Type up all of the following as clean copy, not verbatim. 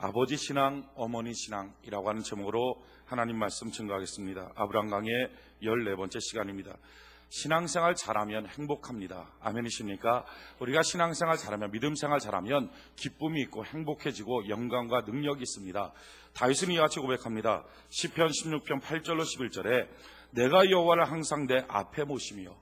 아버지 신앙, 어머니 신앙이라고 하는 제목으로 하나님 말씀 증거하겠습니다. 아브라함 강의 14번째 시간입니다. 신앙생활 잘하면 행복합니다. 아멘이십니까? 우리가 신앙생활 잘하면, 믿음생활 잘하면 기쁨이 있고 행복해지고 영광과 능력이 있습니다. 다윗은 이와 같이 고백합니다. 시편 16편 8절로 11절에 내가 여호와를 항상 내 앞에 모시며.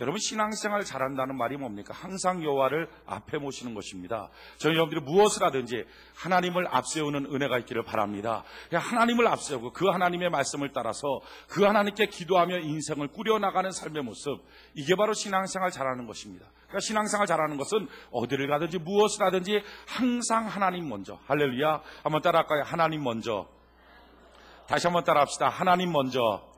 여러분, 신앙생활 잘한다는 말이 뭡니까? 항상 여호와를 앞에 모시는 것입니다. 저희 여러분들이 무엇을 하든지 하나님을 앞세우는 은혜가 있기를 바랍니다. 하나님을 앞세우고 그 하나님의 말씀을 따라서 그 하나님께 기도하며 인생을 꾸려나가는 삶의 모습, 이게 바로 신앙생활 잘하는 것입니다. 그러니까 신앙생활 잘하는 것은 어디를 가든지 무엇을 하든지 항상 하나님 먼저. 할렐루야. 한번 따라할까요? 하나님 먼저. 다시 한번 따라합시다. 하나님 먼저.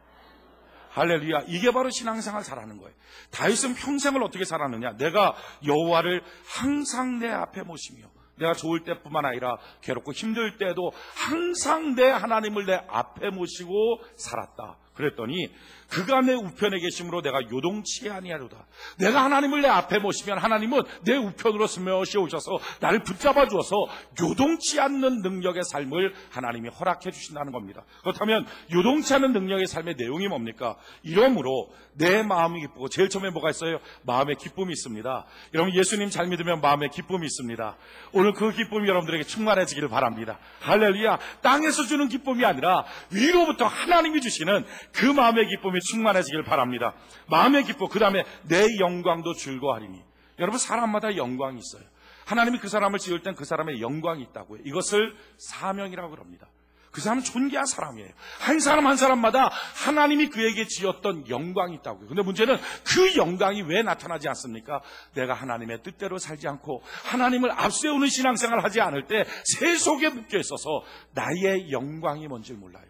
할렐루야. 이게 바로 신앙생활 잘하는 거예요. 다윗은 평생을 어떻게 살았느냐? 내가 여호와를 항상 내 앞에 모시며, 내가 좋을 때뿐만 아니라 괴롭고 힘들 때도 항상 내 하나님을 내 앞에 모시고 살았다. 그랬더니 그가 내 우편에 계심으로 내가 요동치 아니하리로다. 내가 하나님을 내 앞에 모시면 하나님은 내 우편으로 스며시 오셔서 나를 붙잡아 주어서 요동치 않는 능력의 삶을 하나님이 허락해 주신다는 겁니다. 그렇다면 요동치 않는 능력의 삶의 내용이 뭡니까? 이러므로 내 마음이 기쁘고, 제일 처음에 뭐가 있어요? 마음에 기쁨이 있습니다. 여러분, 예수님 잘 믿으면 마음에 기쁨이 있습니다. 오늘 그 기쁨이 여러분들에게 충만해지기를 바랍니다. 할렐루야. 땅에서 주는 기쁨이 아니라 위로부터 하나님이 주시는 그 마음의 기쁨이 충만해지길 바랍니다. 마음의 기쁨, 그 다음에 내 영광도 즐거워하리니. 여러분, 사람마다 영광이 있어요. 하나님이 그 사람을 지을 땐 그 사람의 영광이 있다고요. 이것을 사명이라고 그럽니다. 그 사람은 존귀한 사람이에요. 한 사람 한 사람마다 하나님이 그에게 지었던 영광이 있다고요. 근데 문제는 그 영광이 왜 나타나지 않습니까? 내가 하나님의 뜻대로 살지 않고 하나님을 앞세우는 신앙생활을 하지 않을 때 세속에 묶여 있어서 나의 영광이 뭔지를 몰라요.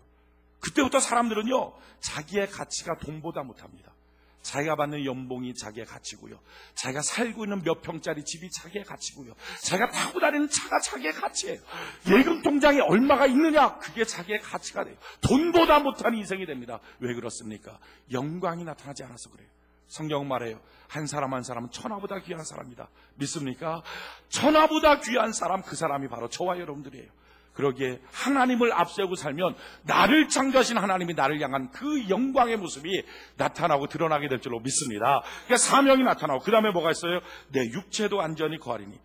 그때부터 사람들은요, 자기의 가치가 돈보다 못합니다. 자기가 받는 연봉이 자기의 가치고요, 자기가 살고 있는 몇 평짜리 집이 자기의 가치고요, 자기가 타고 다니는 차가 자기의 가치예요. 예금 통장에 얼마가 있느냐, 그게 자기의 가치가 돼요. 돈보다 못한 인생이 됩니다. 왜 그렇습니까? 영광이 나타나지 않아서 그래요. 성경은 말해요. 한 사람 한 사람은 천하보다 귀한 사람이다. 믿습니까? 천하보다 귀한 사람, 그 사람이 바로 저와 여러분들이에요. 그러기에 하나님을 앞세우고 살면 나를 창조하신 하나님이 나를 향한 그 영광의 모습이 나타나고 드러나게 될 줄로 믿습니다. 그러니까 사명이 나타나고, 그 다음에 뭐가 있어요? 내 육체도 안전히 거하리니.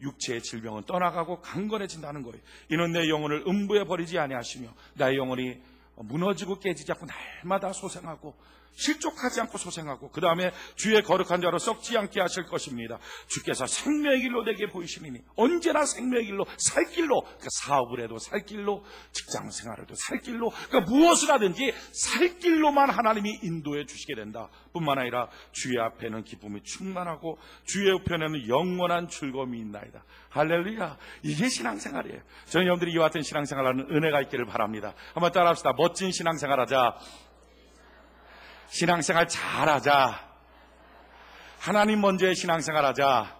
육체의 질병은 떠나가고 강건해진다는 거예요. 이는 내 영혼을 음부에 버리지 아니하시며 나의 영혼이 무너지고 깨지지 않고 날마다 소생하고 실족하지 않고 소생하고, 그 다음에 주의 거룩한 자로 썩지 않게 하실 것입니다. 주께서 생명의 길로 내게 보이시니. 언제나 생명의 길로, 살 길로, 그러니까 사업을 해도 살 길로, 직장 생활에도 살 길로, 그러니까 무엇을 하든지 살 길로만 하나님이 인도해 주시게 된다 뿐만 아니라 주의 앞에는 기쁨이 충만하고 주의 우편에는 영원한 즐거움이 있나이다. 할렐루야. 이게 신앙생활이에요. 저희 여러분들이 이와 같은 신앙생활하는 은혜가 있기를 바랍니다. 한번 따라합시다. 멋진 신앙생활하자. 신앙생활 잘하자. 하나님 먼저의 신앙생활하자.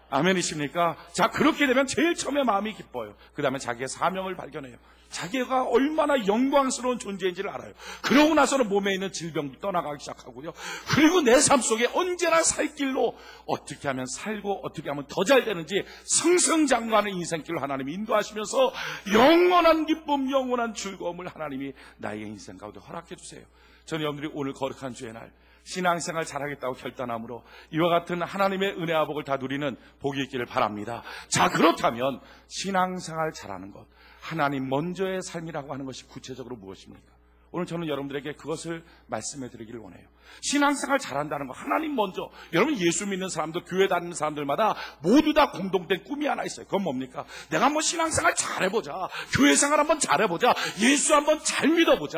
아멘이십니까? 자, 그렇게 되면 제일 처음에 마음이 기뻐요. 그 다음에 자기의 사명을 발견해요. 자기가 얼마나 영광스러운 존재인지를 알아요. 그러고 나서는 몸에 있는 질병도 떠나가기 시작하고요. 그리고 내 삶 속에 언제나 살 길로, 어떻게 하면 살고 어떻게 하면 더 잘 되는지 승승장구하는 인생길로 하나님이 인도하시면서 영원한 기쁨, 영원한 즐거움을 하나님이 나의 인생 가운데 허락해 주세요. 저는 여러분들이 오늘 거룩한 주의 날 신앙생활 잘하겠다고 결단함으로 이와 같은 하나님의 은혜와 복을 다 누리는 복이 있기를 바랍니다. 자, 그렇다면 신앙생활 잘하는 것, 하나님 먼저의 삶이라고 하는 것이 구체적으로 무엇입니까? 오늘 저는 여러분들에게 그것을 말씀해 드리기를 원해요. 신앙생활 잘한다는 것, 하나님 먼저. 여러분, 예수 믿는 사람들, 교회 다니는 사람들마다 모두 다 공동된 꿈이 하나 있어요. 그건 뭡니까? 내가 한번 신앙생활 잘해보자, 교회 생활 한번 잘해보자, 예수 한번 잘 믿어보자,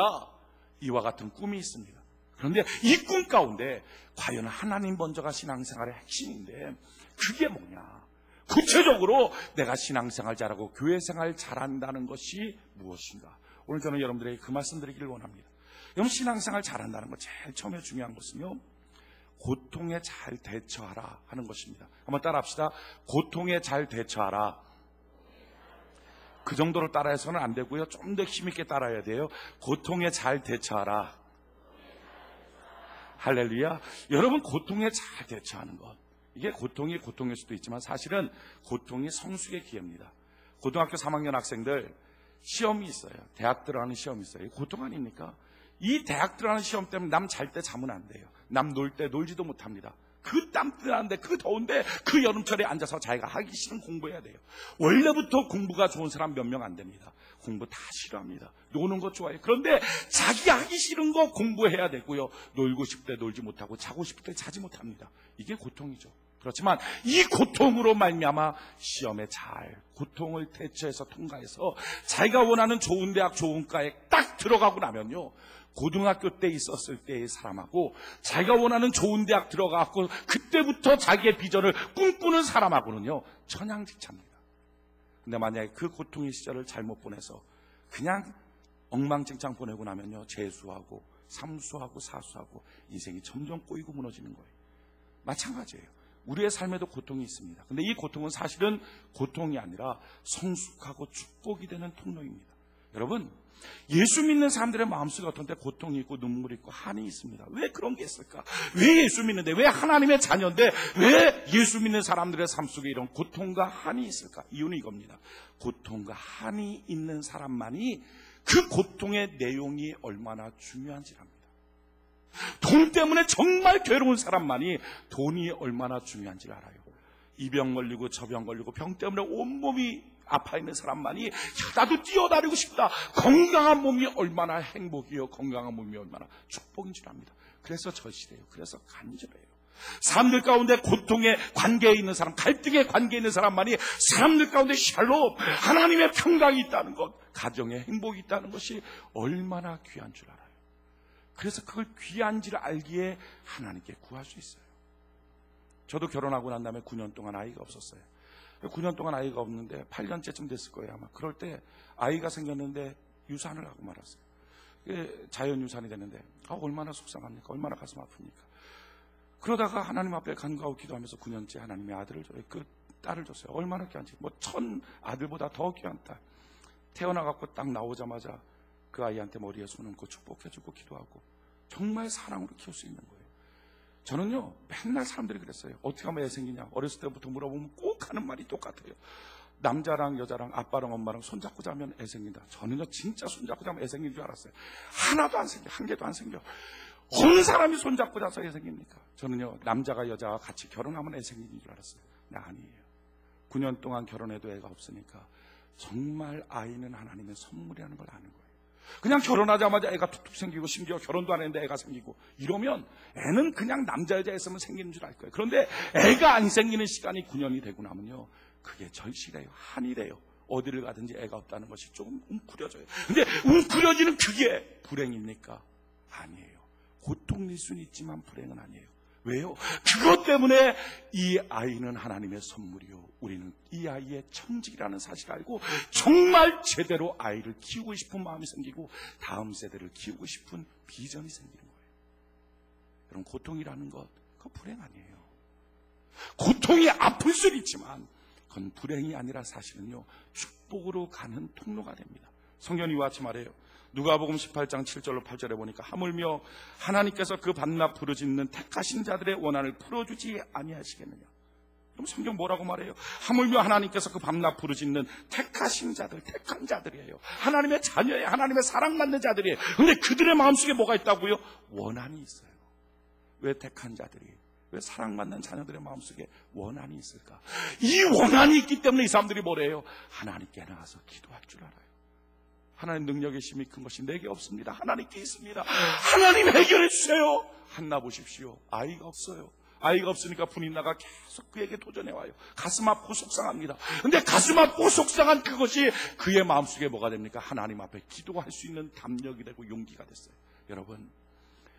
이와 같은 꿈이 있습니다. 그런데 이 꿈 가운데 과연 하나님 먼저가 신앙생활의 핵심인데 그게 뭐냐? 구체적으로 내가 신앙생활 잘하고 교회생활 잘한다는 것이 무엇인가? 오늘 저는 여러분들에게 그 말씀 드리기를 원합니다. 여러분, 신앙생활 잘한다는 것, 제일 처음에 중요한 것은요, 고통에 잘 대처하라 하는 것입니다. 한번 따라합시다. 고통에 잘 대처하라. 그 정도로 따라해서는 안 되고요, 좀 더 힘있게 따라야 돼요. 고통에 잘 대처하라. 할렐루야. 여러분, 고통에 잘 대처하는 것, 이게 고통이 고통일 수도 있지만 사실은 고통이 성숙의 기회입니다. 고등학교 3학년 학생들 시험이 있어요. 대학 들어가는 시험이 있어요. 고통 아닙니까? 이 대학 들어가는 시험 때문에 남 잘 때 자면 안 돼요. 남 놀 때 놀지도 못합니다. 그 땀 뜨는데, 그 더운데, 그 여름철에 앉아서 자기가 하기 싫은 공부해야 돼요. 원래부터 공부가 좋은 사람 몇 명 안 됩니다. 공부 다 싫어합니다. 노는 거 좋아해요. 그런데 자기가 하기 싫은 거 공부해야 되고요. 놀고 싶을 때 놀지 못하고 자고 싶을 때 자지 못합니다. 이게 고통이죠. 그렇지만 이 고통으로 말미암아 시험에 잘 고통을 대처해서 통과해서 자기가 원하는 좋은 대학 좋은 과에 딱 들어가고 나면요, 고등학교 때 있었을 때의 사람하고 자기가 원하는 좋은 대학 들어가고 그때부터 자기의 비전을 꿈꾸는 사람하고는요 천양지차입니다. 근데 만약에 그 고통의 시절을 잘못 보내서 그냥 엉망진창 보내고 나면요, 재수하고 삼수하고 사수하고 인생이 점점 꼬이고 무너지는 거예요. 마찬가지예요. 우리의 삶에도 고통이 있습니다. 근데 이 고통은 사실은 고통이 아니라 성숙하고 축복이 되는 통로입니다. 여러분, 예수 믿는 사람들의 마음속에 어떤 때 고통이 있고 눈물이 있고 한이 있습니다. 왜 그런 게 있을까? 왜 예수 믿는데, 왜 하나님의 자녀인데 왜 예수 믿는 사람들의 삶 속에 이런 고통과 한이 있을까? 이유는 이겁니다. 고통과 한이 있는 사람만이 그 고통의 내용이 얼마나 중요한지 압니다. 돈 때문에 정말 괴로운 사람만이 돈이 얼마나 중요한지 알아요. 이 병 걸리고 저 병 걸리고 병 때문에 온몸이 아파 있는 사람만이 나도 뛰어다니고 싶다. 건강한 몸이 얼마나 행복이요, 건강한 몸이 얼마나 축복인 줄 압니다. 그래서 절실해요. 그래서 간절해요. 사람들 가운데 고통의 관계에 있는 사람, 갈등의 관계에 있는 사람만이 사람들 가운데 샬롬, 하나님의 평강이 있다는 것, 가정의 행복이 있다는 것이 얼마나 귀한 줄 알아요. 그래서 그걸 귀한지를 알기에 하나님께 구할 수 있어요. 저도 결혼하고 난 다음에 9년 동안 아이가 없었어요. 9년 동안 아이가 없는데 8년째쯤 됐을 거예요 아마. 그럴 때 아이가 생겼는데 유산을 하고 말았어요. 자연유산이 됐는데 얼마나 속상합니까? 얼마나 가슴 아픕니까? 그러다가 하나님 앞에 간구하고 기도하면서 9년째 하나님의 아들을 줘요. 그 딸을 줬어요. 얼마나 귀한지. 뭐 1000 아들보다 더 귀한 딸. 태어나갖고 딱 나오자마자 그 아이한테 머리에 손 얹고 축복해주고 기도하고 정말 사랑으로 키울 수 있는 거예요. 저는요, 맨날 사람들이 그랬어요. 어떻게 하면 애 생기냐? 어렸을 때부터 물어보면 꼭 하는 말이 똑같아요. 남자랑 여자랑 아빠랑 엄마랑 손잡고 자면 애 생긴다. 저는요, 진짜 손잡고 자면 애 생긴 줄 알았어요. 하나도 안 생겨. 한 개도 안 생겨. 어느 사람이 손잡고 자서 애 생깁니까? 저는요, 남자가 여자와 같이 결혼하면 애 생기는 줄 알았어요. 근데 아니에요. 9년 동안 결혼해도 애가 없으니까 정말 아이는 하나님의 선물이라는 걸 아는 거예요. 그냥 결혼하자마자 애가 툭툭 생기고 심지어 결혼도 안 했는데 애가 생기고 이러면 애는 그냥 남자 여자 했으면 생기는 줄 알 거예요. 그런데 애가 안 생기는 시간이 9년이 되고 나면요, 그게 절실해요. 한이 돼요. 어디를 가든지 애가 없다는 것이 조금 웅크려져요. 근데 웅크려지는 그게 불행입니까? 아니에요. 고통일 수는 있지만 불행은 아니에요. 왜요? 그것 때문에 이 아이는 하나님의 선물이요, 우리는 이 아이의 천직이라는 사실을 알고 정말 제대로 아이를 키우고 싶은 마음이 생기고 다음 세대를 키우고 싶은 비전이 생기는 거예요. 여러분, 고통이라는 것, 그건 불행 아니에요. 고통이 아플 수는 있지만 그건 불행이 아니라 사실은요, 축복으로 가는 통로가 됩니다. 성경이 이와 같이 말해요. 누가복음 18장 7절로 8절에 보니까 하물며 하나님께서 그 밤낮 부르짖는 택하신 자들의 원한을 풀어주지 아니하시겠느냐. 그럼 성경 뭐라고 말해요? 하물며 하나님께서 그 밤낮 부르짖는 택하신 자들, 택한 자들이에요. 하나님의 자녀예요. 하나님의 사랑받는 자들이에요. 그런데 그들의 마음속에 뭐가 있다고요? 원한이 있어요. 왜 택한 자들이, 왜 사랑받는 자녀들의 마음속에 원한이 있을까? 이 원한이 있기 때문에 이 사람들이 뭐래요? 하나님께 나가서 기도할 줄 알아요. 하나님 능력의 힘이 큰 것이 내게 없습니다. 하나님께 있습니다. 하나님 해결해 주세요. 한나 보십시오. 아이가 없어요. 아이가 없으니까 분인나가 계속 그에게 도전해와요. 가슴 아프고 속상합니다. 근데 가슴 아프고 속상한 그것이 그의 마음속에 뭐가 됩니까? 하나님 앞에 기도할 수 있는 담력이 되고 용기가 됐어요. 여러분,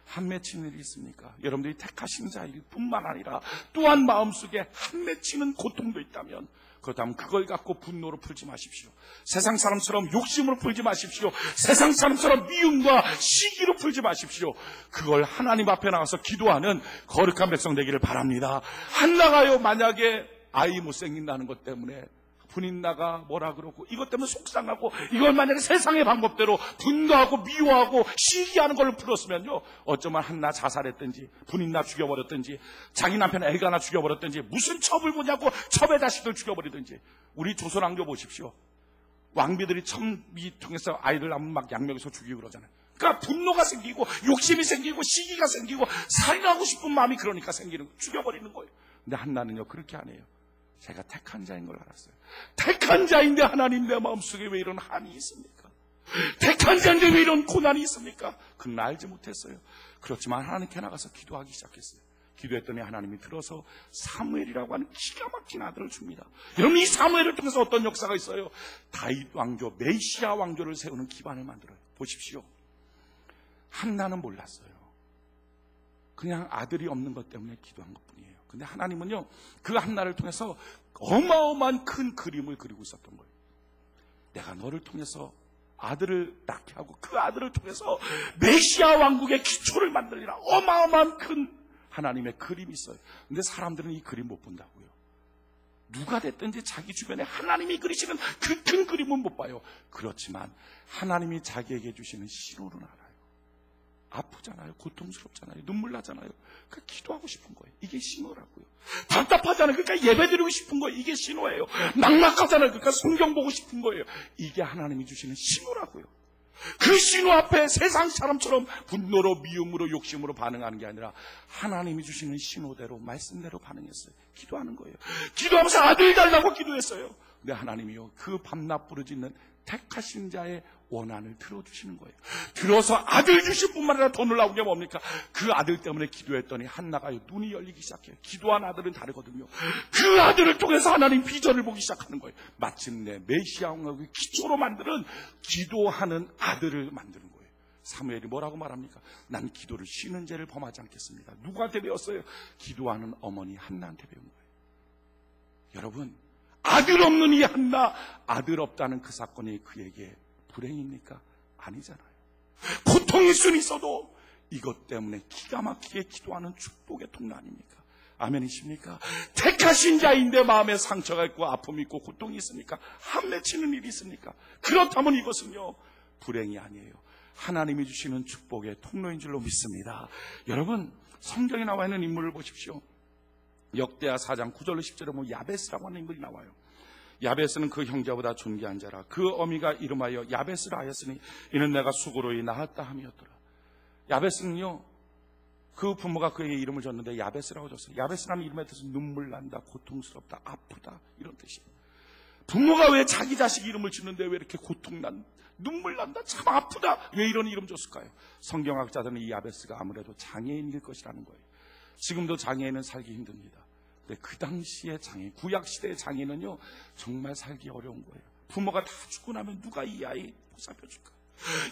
한 맺히는 일이 있습니까? 여러분들이 택하신 자일 뿐만 아니라 또한 마음속에 한 맺히는 고통도 있다면, 그렇다면 그걸 갖고 분노로 풀지 마십시오. 세상 사람처럼 욕심으로 풀지 마십시오. 세상 사람처럼 미움과 시기로 풀지 마십시오. 그걸 하나님 앞에 나가서 기도하는 거룩한 백성 되기를 바랍니다. 한나가요, 만약에 아이 못 생긴다는 것 때문에 분인나가 뭐라 그러고 이것 때문에 속상하고 이걸 만약에 세상의 방법대로 분노하고 미워하고 시기하는 걸로 풀었으면요, 어쩌면 한나 자살했든지 분인나 죽여버렸든지 자기 남편 애가 하나 죽여버렸든지 무슨 첩을 보냐고 첩의 자식들 죽여버리든지. 우리 조선왕조 보십시오. 왕비들이 첨비 통해서 아이를 낳으면 막 양명에서 죽이고 그러잖아요. 그러니까 분노가 생기고 욕심이 생기고 시기가 생기고 살인하고 싶은 마음이 그러니까 생기는 거예요. 죽여버리는 거예요. 근데 한나는요 그렇게 안 해요. 제가 택한 자인 걸 알았어요. 택한 자인데 하나님 내 마음속에 왜 이런 한이 있습니까? 택한 자인데 왜 이런 고난이 있습니까? 그는 알지 못했어요. 그렇지만 하나님께 나가서 기도하기 시작했어요. 기도했더니 하나님이 들어서 사무엘이라고 하는 기가 막힌 아들을 줍니다. 여러분, 이 사무엘을 통해서 어떤 역사가 있어요? 다윗 왕조, 메시아 왕조를 세우는 기반을 만들어요. 보십시오. 한나는 몰랐어요. 그냥 아들이 없는 것 때문에 기도한 것뿐이에요. 근데 하나님은요 그 한나를 통해서 어마어마한 큰 그림을 그리고 있었던 거예요. 내가 너를 통해서 아들을 낳게 하고 그 아들을 통해서 메시아 왕국의 기초를 만들리라. 어마어마한 큰 하나님의 그림이 있어요. 근데 사람들은 이 그림 못 본다고요. 누가 됐든지 자기 주변에 하나님이 그리시는 그 큰 그림은 못 봐요. 그렇지만 하나님이 자기에게 주시는 신호는 알아요. 아프잖아요. 고통스럽잖아요. 눈물 나잖아요. 그러니까 기도하고 싶은 거예요. 이게 신호라고요. 답답하잖아요. 그러니까 예배드리고 싶은 거예요. 이게 신호예요. 막막하잖아요. 그러니까 성경 보고 싶은 거예요. 이게 하나님이 주시는 신호라고요. 그 신호 앞에 세상 사람처럼 분노로 미움으로 욕심으로 반응하는 게 아니라 하나님이 주시는 신호대로 말씀대로 반응했어요. 기도하는 거예요. 기도하면서 아들 달라고 기도했어요. 근데 하나님이요 그 밤낮 부르짖는 택하신 자의 원한을 들어주시는 거예요. 들어서 아들 주실 뿐만 아니라 더 놀라운 게 뭡니까? 그 아들 때문에 기도했더니 한나가 눈이 열리기 시작해요. 기도한 아들은 다르거든요. 그 아들을 통해서 하나님 비전을 보기 시작하는 거예요. 마침내 메시아 왕국의 기초로 만드는 기도하는 아들을 만드는 거예요. 사무엘이 뭐라고 말합니까? 난 기도를 쉬는 죄를 범하지 않겠습니다. 누구한테 배웠어요? 기도하는 어머니 한나한테 배운 거예요. 여러분, 아들 없는 이 한나, 아들 없다는 그 사건이 그에게 불행입니까? 아니잖아요. 고통일 수는 있어도 이것 때문에 기가 막히게 기도하는 축복의 통로 아닙니까? 아멘이십니까? 택하신 자인데 마음에 상처가 있고 아픔이 있고 고통이 있으니까 한 맺히는 일이 있습니까? 그렇다면 이것은요 불행이 아니에요. 하나님이 주시는 축복의 통로인 줄로 믿습니다. 여러분, 성경에 나와 있는 인물을 보십시오. 역대하 4장 9절로 10절에 보면 야베스라고 하는 인물이 나와요. 야베스는 그 형제보다 존귀한 자라. 그 어미가 이름하여 야베스라 하였으니 이는 내가 수고로이 낳았다 함이었더라. 야베스는요 그 부모가 그에게 이름을 줬는데 야베스라고 줬어요. 야베스라는 이름에 뜻은 눈물 난다, 고통스럽다, 아프다 이런 뜻이에요. 부모가 왜 자기 자식 이름을 짓는데 왜 이렇게 고통난, 눈물 난다, 참 아프다, 왜 이런 이름 줬을까요? 성경학자들은 이 야베스가 아무래도 장애인일 것이라는 거예요. 지금도 장애인은 살기 힘듭니다. 근데 그 당시의 장애인, 구약시대의 장애인은요 정말 살기 어려운 거예요. 부모가 다 죽고 나면 누가 이 아이 보살펴줄까?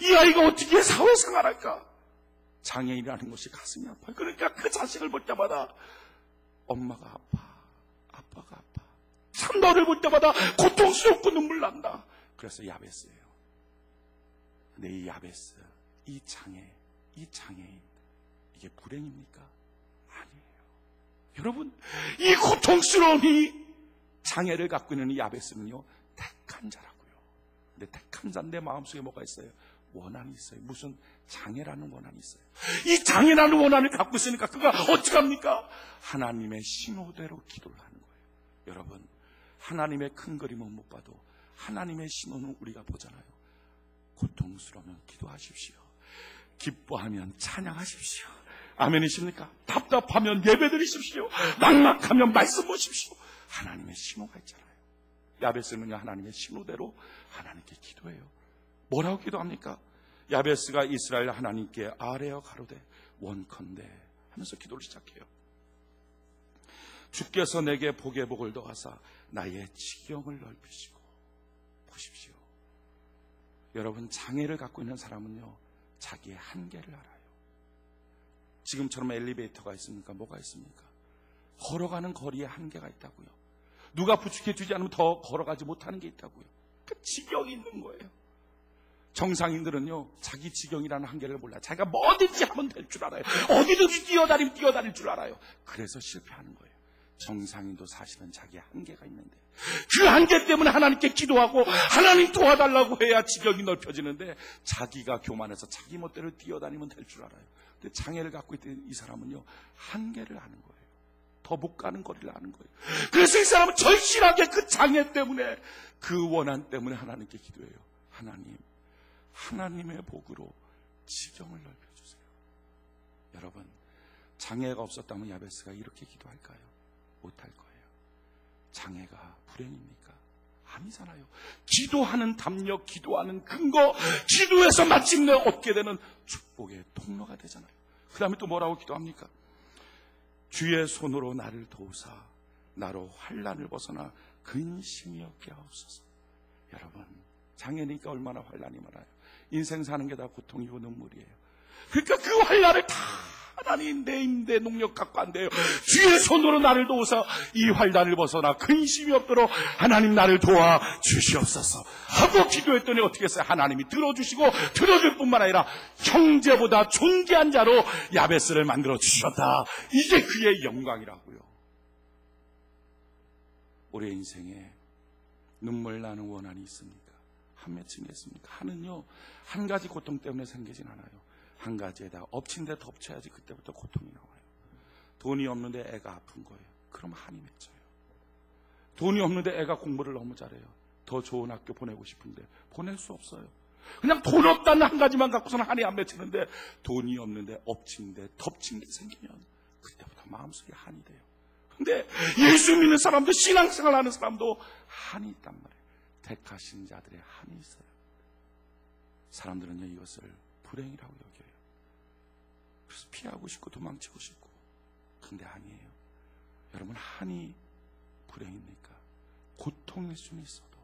이 아이가 어떻게 사회생활할까? 장애인이라는 것이 가슴이 아파요. 그러니까 그 자식을 볼 때마다 엄마가 아파, 아빠가 아파, 참 너를 볼 때마다 고통스럽고 눈물 난다. 그래서 야베스예요. 근데 이 야베스, 이 장애인 이게 불행입니까? 아니에요. 여러분, 이 고통스러운 이 장애를 갖고 있는 이 야베스는요 택한 자라고요. 근데 택한 자인데 마음속에 뭐가 있어요? 원한이 있어요. 무슨 장애라는 원한이 있어요. 이 장애라는 원한을 갖고 있으니까 그가 어떻게 합니까? 하나님의 신호대로 기도를 하는 거예요. 여러분, 하나님의 큰 그림은 못 봐도 하나님의 신호는 우리가 보잖아요. 고통스러우면 기도하십시오. 기뻐하면 찬양하십시오. 아멘이십니까? 답답하면 예배드리십시오. 막막하면 말씀 보십시오. 하나님의 신호가 있잖아요. 야베스는요 하나님의 신호대로 하나님께 기도해요. 뭐라고 기도합니까? 야베스가 이스라엘 하나님께 아뢰어 가로되 원컨대 하면서 기도를 시작해요. 주께서 내게 복의 복을 더하사 나의 지경을 넓히시고. 보십시오. 여러분, 장애를 갖고 있는 사람은요 자기의 한계를 알아요. 지금처럼 엘리베이터가 있습니까? 뭐가 있습니까? 걸어가는 거리에 한계가 있다고요. 누가 부축해주지 않으면 더 걸어가지 못하는 게 있다고요. 그 지경이 있는 거예요. 정상인들은요 자기 지경이라는 한계를 몰라요. 자기가 뭐든지 하면 될 줄 알아요. 어디든지 뛰어다닐 줄 알아요. 그래서 실패하는 거예요. 정상인도 사실은 자기의 한계가 있는데 그 한계 때문에 하나님께 기도하고 하나님 도와달라고 해야 지경이 넓혀지는데 자기가 교만해서 자기 멋대로 뛰어다니면 될 줄 알아요. 근데 장애를 갖고 있던 이 사람은요 한계를 아는 거예요. 더 못 가는 거리를 아는 거예요. 그래서 이 사람은 절실하게 그 장애 때문에, 그 원한 때문에 하나님께 기도해요. 하나님, 하나님의 복으로 지경을 넓혀주세요. 여러분, 장애가 없었다면 야베스가 이렇게 기도할까요? 못할 거예요. 장애가 불행입니까? 아니잖아요. 기도하는 담력, 기도하는 근거, 기도에서 마침내 얻게 되는 축복의 통로가 되잖아요. 그 다음에 또 뭐라고 기도합니까? 주의 손으로 나를 도우사 나로 환난을 벗어나 근심이 없게 하옵소서. 여러분, 장애니까 얼마나 환난이 많아요. 인생 사는 게 다 고통이고 눈물이에요. 그러니까 그 환난을 다 하나님 내 능력 갖고 안 돼요. 주의 손으로 나를 도우사 이 환난을 벗어나 근심이 없도록 하나님 나를 도와 주시옵소서 하고 기도했더니 어떻게 했어요? 하나님이 들어주시고, 들어줄 뿐만 아니라 형제보다 존귀한 자로 야베스를 만들어 주셨다. 이게 그의 영광이라고요. 우리 인생에 눈물 나는 원한이 있습니까? 한 맺힘이 있습니까? 한은요, 한 가지 고통 때문에 생기진 않아요. 한 가지에다 엎친 데 덮쳐야지 그때부터 고통이 나와요. 돈이 없는데 애가 아픈 거예요. 그럼 한이 맺혀요. 돈이 없는데 애가 공부를 너무 잘해요. 더 좋은 학교 보내고 싶은데 보낼 수 없어요. 그냥 돈 없다는 한 가지만 갖고서는 한이 안 맺히는데, 돈이 없는데 엎친 데 덮친 게 생기면 그때부터 마음속에 한이 돼요. 근데 예수 믿는 사람도, 신앙생활 하는 사람도 한이 있단 말이에요. 택하신 자들의 한이 있어요. 사람들은요, 이것을 불행이라고 여겨요. 그래서 피하고 싶고 도망치고 싶고. 근데 아니에요. 여러분, 한이 불행입니까? 고통일 수는 있어도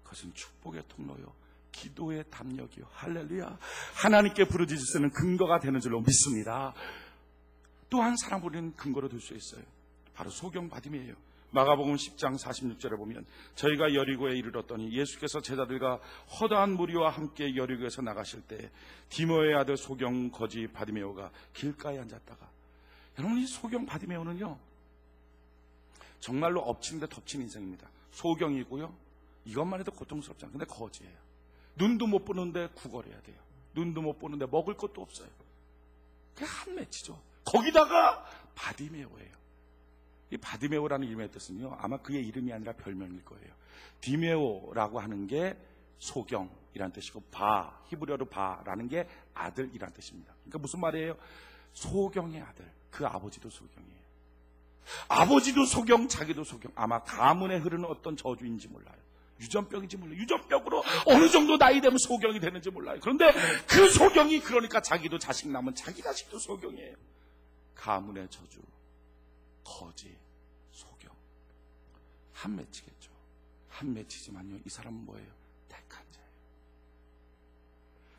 그것은 축복의 통로요, 기도의 담력이요, 할렐루야, 하나님께 부르짖을 수 있는 근거가 되는 줄로 믿습니다. 또 한 사람 우리는 근거로 둘 수 있어요. 바로 소경 바디메예요. 마가복음 10장 46절에 보면, 저희가 여리고에 이르렀더니 예수께서 제자들과 허다한 무리와 함께 여리고에서 나가실 때 디모의 아들 소경 거지 바디메오가 길가에 앉았다가. 여러분, 이 소경 바디메오는요, 정말로 엎친 데 덮친 인생입니다. 소경이고요, 이것만 해도 고통스럽잖아요. 근데 거지예요. 눈도 못 보는데 구걸해야 돼요. 눈도 못 보는데 먹을 것도 없어요. 그게 한 맺히죠. 거기다가 바디메오예요. 이 바디메오라는 이름의 뜻은요, 아마 그의 이름이 아니라 별명일 거예요. 디메오라고 하는 게 소경이란 뜻이고, 히브리어로 바라는 게 아들이란 뜻입니다. 그러니까 무슨 말이에요? 소경의 아들. 그 아버지도 소경이에요. 아버지도 소경, 자기도 소경. 아마 가문에 흐르는 어떤 저주인지 몰라요. 유전병인지 몰라요. 유전병으로 어느 정도 나이 되면 소경이 되는지 몰라요. 그런데 그 소경이, 그러니까 자기도 자식 낳으면 자기 자식도 소경이에요. 가문의 저주, 거지, 소경. 한 맺히겠죠. 한 맺히지만요, 이 사람은 뭐예요? 택한 자예요.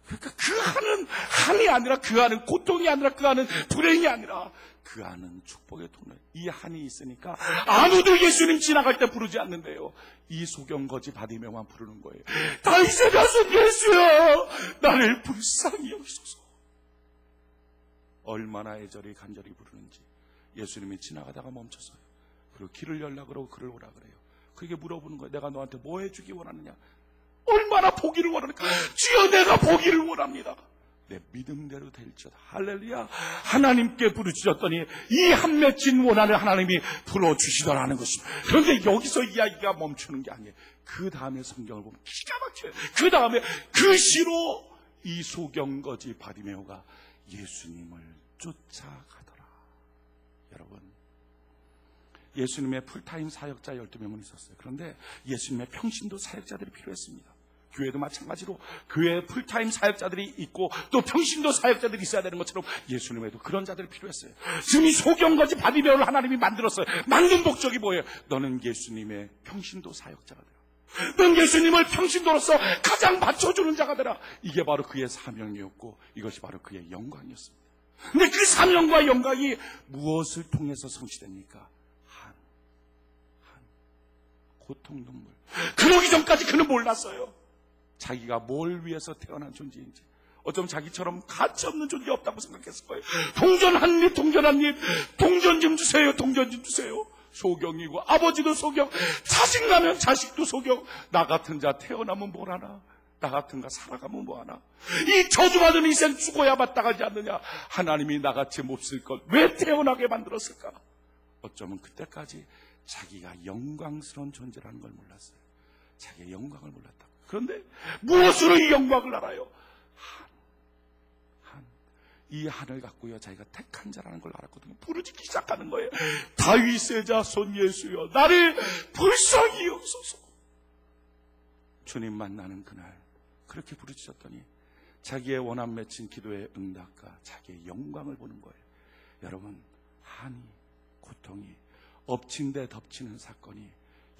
그러니까 그 한은 한이 아니라, 그 한은 고통이 아니라, 그 한은 불행이 아니라, 그 한은 축복의 통로. 이 한이 있으니까 아무도 예수님 지나갈 때 부르지 않는데요, 이 소경 거지 바디메오만 부르는 거예요. 다윗의 가수 예수야, 나를 불쌍히 여기소서. 얼마나 애절히 간절히 부르는지. 예수님이 지나가다가 멈춰서요, 그리고 길을 열라 그러고 그를 오라 그래요. 그게 물어보는 거예요. 내가 너한테 뭐 해주기 원하느냐? 얼마나 보기를 원하니까, 주여 내가 보기를 원합니다. 내 믿음대로 될지어다. 할렐루야. 하나님께 부르짖었더니 이 한 맺힌 원한을 하나님이 풀어주시더라는 것입니다. 그런데 여기서 이야기가 멈추는 게 아니에요. 그 다음에 성경을 보면 기가 막혀요. 그 다음에 그 시로 이 소경거지 바디메오가 예수님을 쫓아가더라. 여러분, 예수님의 풀타임 사역자 12명은 있었어요. 그런데 예수님의 평신도 사역자들이 필요했습니다. 교회도 마찬가지로 교회에 풀타임 사역자들이 있고 또 평신도 사역자들이 있어야 되는 것처럼 예수님에도 그런 자들이 필요했어요. 지금 이 소경거지 바디메오를 하나님이 만들었어요. 만든 목적이 뭐예요? 너는 예수님의 평신도 사역자가 되라. 넌 예수님을 평신도로서 가장 맞춰주는 자가 되라. 이게 바로 그의 사명이었고, 이것이 바로 그의 영광이었습니다. 근데 그 사명과 영광이 무엇을 통해서 성취됩니까? 고통, 눈물. 그러기 전까지 그는 몰랐어요. 자기가 뭘 위해서 태어난 존재인지. 어쩌면 자기처럼 가치없는 존재 없다고 생각했을 거예요. 동전 한 입, 동전 한 입, 동전 좀 주세요, 동전 좀 주세요. 소경이고, 아버지도 소경, 자식 나면 자식도 소경. 나 같은 자 태어나면 뭘 하나? 나 같은 가 살아가면 뭐 하나? 이 저주받은 인생 죽어야 마땅하지 않느냐? 하나님이 나같이 몹쓸 것 왜 태어나게 만들었을까? 어쩌면 그때까지 자기가 영광스러운 존재라는 걸 몰랐어요. 자기의 영광을 몰랐다. 그런데 무엇으로 이 영광을 알아요? 이 한을 갖고요, 자기가 택한 자라는 걸 알았거든요. 부르짖기 시작하는 거예요. 다윗의 자손 예수여, 나를 불쌍히 여기소서. 주님 만나는 그날 그렇게 부르짖었더니 자기의 원한 맺힌 기도의 응답과 자기의 영광을 보는 거예요. 여러분, 한이, 고통이, 엎친 데 덮치는 사건이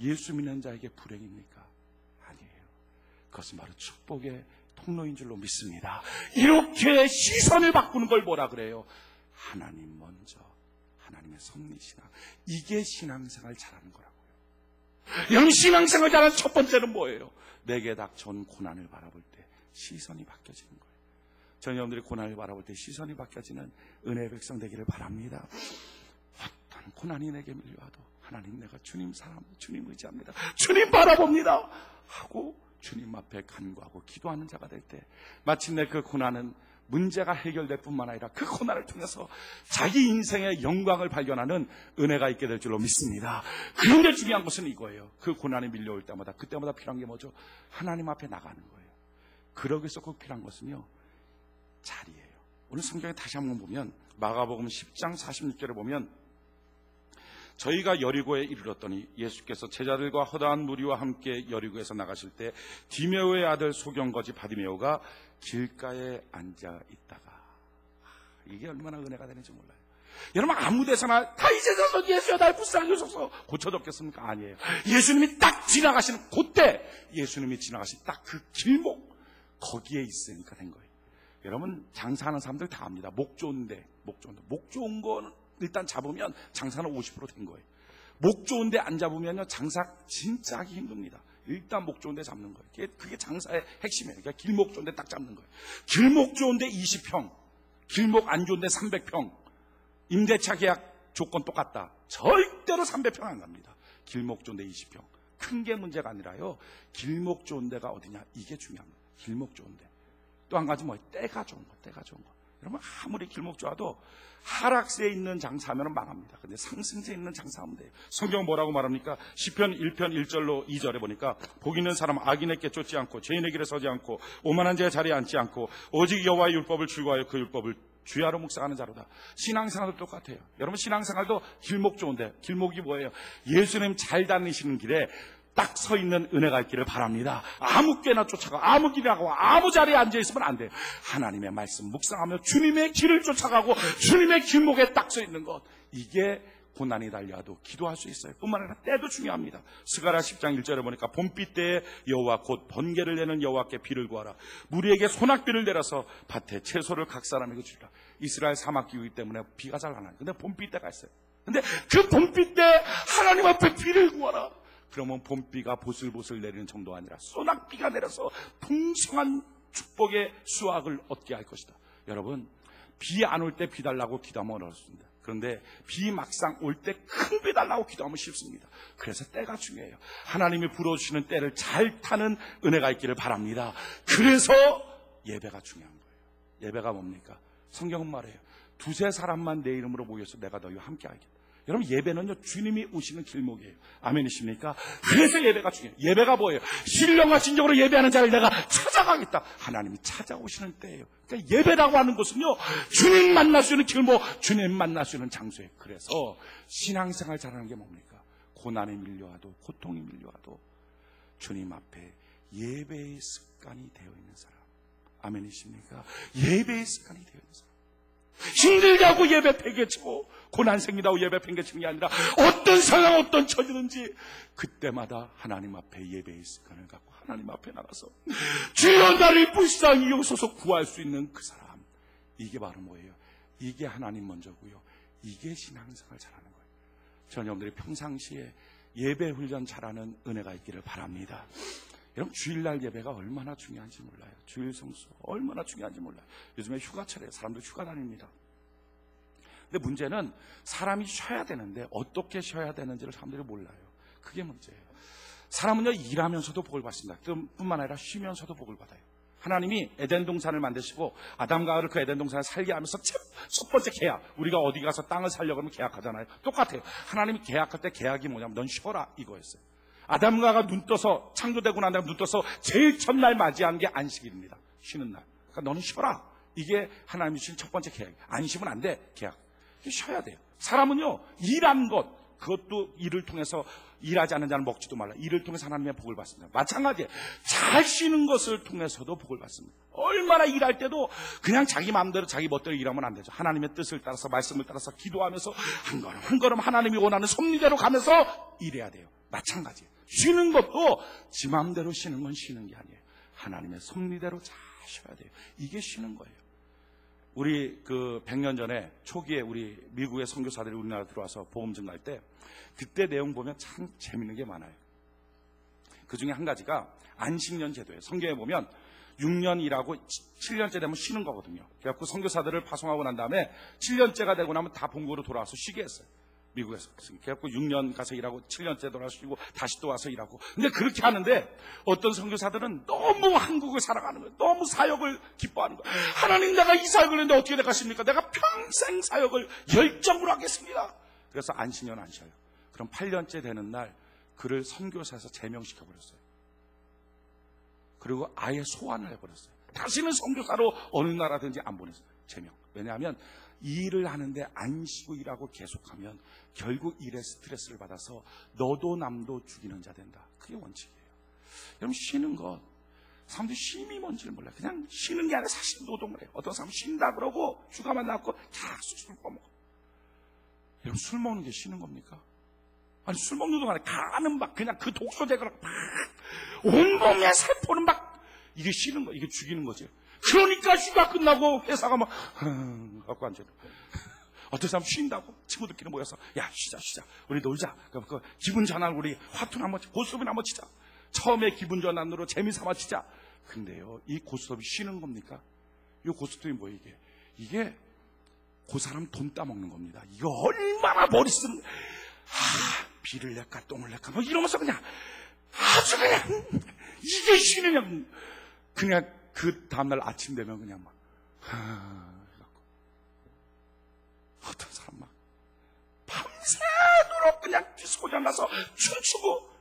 예수 믿는 자에게 불행입니까? 아니에요. 그것은 바로 축복의 통로인 줄로 믿습니다. 이렇게 시선을 바꾸는 걸 뭐라 그래요? 하나님 먼저, 하나님의 섭리신앙. 이게 신앙생활 잘하는 거라고요. 여러분, 신앙생활 잘하는 첫 번째는 뭐예요? 내게 닥쳐온 고난을 바라볼 때 시선이 바뀌어지는 거예요. 저는 여러분들이 고난을 바라볼 때 시선이 바뀌어지는 은혜의 백성 되기를 바랍니다. 어떤 고난이 내게 밀려와도 하나님, 내가 주님 사랑합니다, 주님 의지합니다, 주님 바라봅니다 하고 주님 앞에 간구하고 기도하는 자가 될 때 마침내 그 고난은 문제가 해결될 뿐만 아니라 그 고난을 통해서 자기 인생의 영광을 발견하는 은혜가 있게 될 줄로 믿습니다. 그런데 중요한 것은 이거예요. 그 고난이 밀려올 때마다, 그때마다 필요한 게 뭐죠? 하나님 앞에 나가는 거예요. 그러기 위해서 꼭 필요한 것은요, 자리예요. 오늘 성경에 다시 한번 보면 마가복음 10장 46절에 보면 저희가 여리고에 이르렀더니 예수께서 제자들과 허다한 무리와 함께 여리고에서 나가실 때 디메오의 아들 소경거지 바디메오가 길가에 앉아 있다가, 이게 얼마나 은혜가 되는지 몰라요. 여러분, 아무 데서나 다 이제 자손 예수여 날 불쌍히 여소서 고쳐졌겠습니까? 아니에요. 예수님이 딱 지나가시는 그때, 예수님이 지나가신 딱 그 길목 거기에 있으니까 된 거예요. 여러분, 장사하는 사람들 다 압니다. 목 좋은 거는 일단 잡으면 장사는 50% 된 거예요. 목 좋은데 안 잡으면요, 장사 진짜 하기 힘듭니다. 일단 목 좋은데 잡는 거예요. 그게 장사의 핵심이에요. 그러니까 길목 좋은데 딱 잡는 거예요. 길목 좋은데 20평, 길목 안 좋은데 300평, 임대차 계약 조건 똑같다. 절대로 300평 안 갑니다. 길목 좋은데 20평. 큰 게 문제가 아니라요, 길목 좋은 데가 어디냐, 이게 중요합니다. 길목 좋은데. 또 한 가지 뭐예요? 때가 좋은 거. 여러분, 아무리 길목 좋아도 하락세에 있는 장사하면 망합니다. 근데 상승세에 있는 장사하면 돼요. 성경은 뭐라고 말합니까? 시편 1편 1절로 2절에 보니까 복 있는 사람 악인의 길 쫓지 않고 죄인의 길에 서지 않고 오만한 자의 자리에 앉지 않고 오직 여호와의 율법을 즐거워하여 그 율법을 주야로 묵상하는 자로다. 신앙생활도 똑같아요. 여러분, 신앙생활도 길목 좋은데, 길목이 뭐예요? 예수님 잘 다니시는 길에 딱 서 있는 은혜가 있기를 바랍니다. 아무 깨나 쫓아가, 아무 길에 가고, 아무 자리에 앉아있으면 안 돼요. 하나님의 말씀 묵상하며 주님의 길을 쫓아가고 주님의 길목에 딱 서 있는 것, 이게 고난이 달려도 기도할 수 있어요. 뿐만 아니라 때도 중요합니다. 스가랴 10장 1절에 보니까 봄비 때에 여호와 곧 번개를 내는 여호와께 비를 구하라. 무리에게 소낙비를 내려서 밭에 채소를 각 사람에게 주라. 이스라엘 사막 기후이기 때문에 비가 잘 안 와요. 근데 봄비 때가 있어요. 근데 그 봄비 때 하나님 앞에 비를 구하라. 그러면 봄비가 보슬보슬 내리는 정도가 아니라 소낙비가 내려서 풍성한 축복의 수확을 얻게 할 것이다. 여러분, 비 안 올 때 비 달라고 기도하면 어렵습니다. 그런데 비 막상 올 때 큰 비 달라고 기도하면 쉽습니다. 그래서 때가 중요해요. 하나님이 불어주시는 때를 잘 타는 은혜가 있기를 바랍니다. 그래서 예배가 중요한 거예요. 예배가 뭡니까? 성경은 말해요. 두세 사람만 내 이름으로 모여서 내가 너희와 함께 하겠다. 여러분, 예배는요, 주님이 오시는 길목이에요. 아멘이십니까? 그래서 예배가 중요해요. 예배가 뭐예요? 신령과 진정으로 예배하는 자를 내가 찾아가겠다. 하나님이 찾아오시는 때예요. 그러니까 예배라고 하는 것은요, 주님 만날 수 있는 길목, 주님 만날 수 있는 장소예요. 그래서 신앙생활 잘하는 게 뭡니까? 고난이 밀려와도, 고통이 밀려와도 주님 앞에 예배의 습관이 되어 있는 사람. 아멘이십니까? 예배의 습관이 되어 있는 사람. 힘들다고 예배 팽개치고 고난 생기다고 예배 팽개치는 게 아니라 어떤 상황, 어떤 처지든지 그때마다 하나님 앞에 예배의 습관을 갖고 하나님 앞에 나가서 주여 나를 불쌍히 여기소서 구할 수 있는 그 사람. 이게 바로 뭐예요? 이게 하나님 먼저고요, 이게 신앙생활 잘하는 거예요. 저는 여러분들이 평상시에 예배 훈련 잘하는 은혜가 있기를 바랍니다. 여러분, 주일날 예배가 얼마나 중요한지 몰라요. 주일 성수 얼마나 중요한지 몰라요. 요즘에 휴가철에 사람들 휴가 다닙니다. 근데 문제는 사람이 쉬어야 되는데 어떻게 쉬어야 되는지를 사람들이 몰라요. 그게 문제예요. 사람은요, 일하면서도 복을 받습니다. 뿐만 아니라 쉬면서도 복을 받아요. 하나님이 에덴 동산을 만드시고 아담과 하와를 그 에덴 동산에 살게 하면서 첫 번째 계약, 우리가 어디 가서 땅을 살려고 하면 계약하잖아요. 똑같아요. 하나님이 계약할 때 계약이 뭐냐면 넌 쉬어라 이거였어요. 아담과 하와가 눈 떠서 창조되고 난 다음에 눈 떠서 제일 첫날 맞이한 게 안식일입니다. 쉬는 날. 그러니까 너는 쉬어라. 이게 하나님이 주신 첫 번째 계약. 안 쉬면 안 돼. 계약. 쉬어야 돼요. 사람은요, 일한 것, 그것도 일을 통해서, 일하지 않는 자는 먹지도 말라. 일을 통해서 하나님의 복을 받습니다. 마찬가지예요. 잘 쉬는 것을 통해서도 복을 받습니다. 얼마나 일할 때도 그냥 자기 마음대로 자기 멋대로 일하면 안 되죠. 하나님의 뜻을 따라서, 말씀을 따라서 기도하면서 한 걸음 한 걸음 하나님이 원하는 섭리대로 가면서 일해야 돼요. 마찬가지예요. 쉬는 것도 지 마음대로 쉬는 건 쉬는 게 아니에요. 하나님의 섭리대로 잘 쉬어야 돼요. 이게 쉬는 거예요. 우리 100년 전에 초기에 우리 미국의 선교사들이 우리나라 들어와서 복음 증거할 때 그때 내용 보면 참 재밌는 게 많아요. 그 중에 한 가지가 안식년 제도예요. 성경에 보면 6년 일하고 7년째 되면 쉬는 거거든요. 그래갖고 선교사들을 파송하고 난 다음에 7년째가 되고 나면 다 본국으로 돌아와서 쉬게 했어요. 미국에서. 그래갖고 6년 가서 일하고 7년째 돌아와서 쉬고 다시 또 와서 일하고. 근데 그렇게 하는데 어떤 선교사들은 너무 한국을 사랑하는 거예요. 너무 사역을 기뻐하는 거예요. 하나님, 내가 이 사역을 했는데 어떻게 되겠습니까? 내가 평생 사역을 열정으로 하겠습니다. 그래서 안식년 안 쉬어요. 그럼 8년째 되는 날 그를 선교사에서 제명시켜버렸어요. 그리고 아예 소환을 해버렸어요. 다시는 선교사로 어느 나라든지 안 보냈어요. 제명. 왜냐하면 이 일을 하는데 안 쉬고 일하고 계속하면 결국 일에 스트레스를 받아서 너도 남도 죽이는 자 된다. 그게 원칙이에요. 여러분, 쉬는 것, 사람들이 쉼이 뭔지를 몰라요. 그냥 쉬는 게 아니라 사실 노동을 해요. 어떤 사람은 쉰다 그러고 휴가만 나왔고 계속 술 먹어. 여러분, 술 먹는 게 쉬는 겁니까? 아니, 술 먹는 동안에 간은 막 그냥 그 독소 제거를 막 온몸의 세포는 막 이게 쉬는 거, 이게 죽이는 거죠. 그러니까 휴가 끝나고 회사가 막 갖고 앉아요. 어떤 사람 쉰다고 친구들끼리 모여서 야, 쉬자 우리 놀자. 그 기분 전환, 우리 화투나 한번 고스톱이나 한번 치자. 처음에 기분 전환으로 재미삼아 치자. 근데요, 이 고스톱이 쉬는 겁니까? 이 고스톱이 뭐예요? 이게 그 사람 돈 따먹는 겁니다. 이거 얼마나 머리 쓰는, 비를 낼까 똥을 낼까 뭐 이러면서 그냥 아주 그냥 이게 쉬느냐. 그냥 그 다음날 아침 되면 그냥 막 어떤 사람 막 밤새도록 그냥 디스코장 가서 춤추고.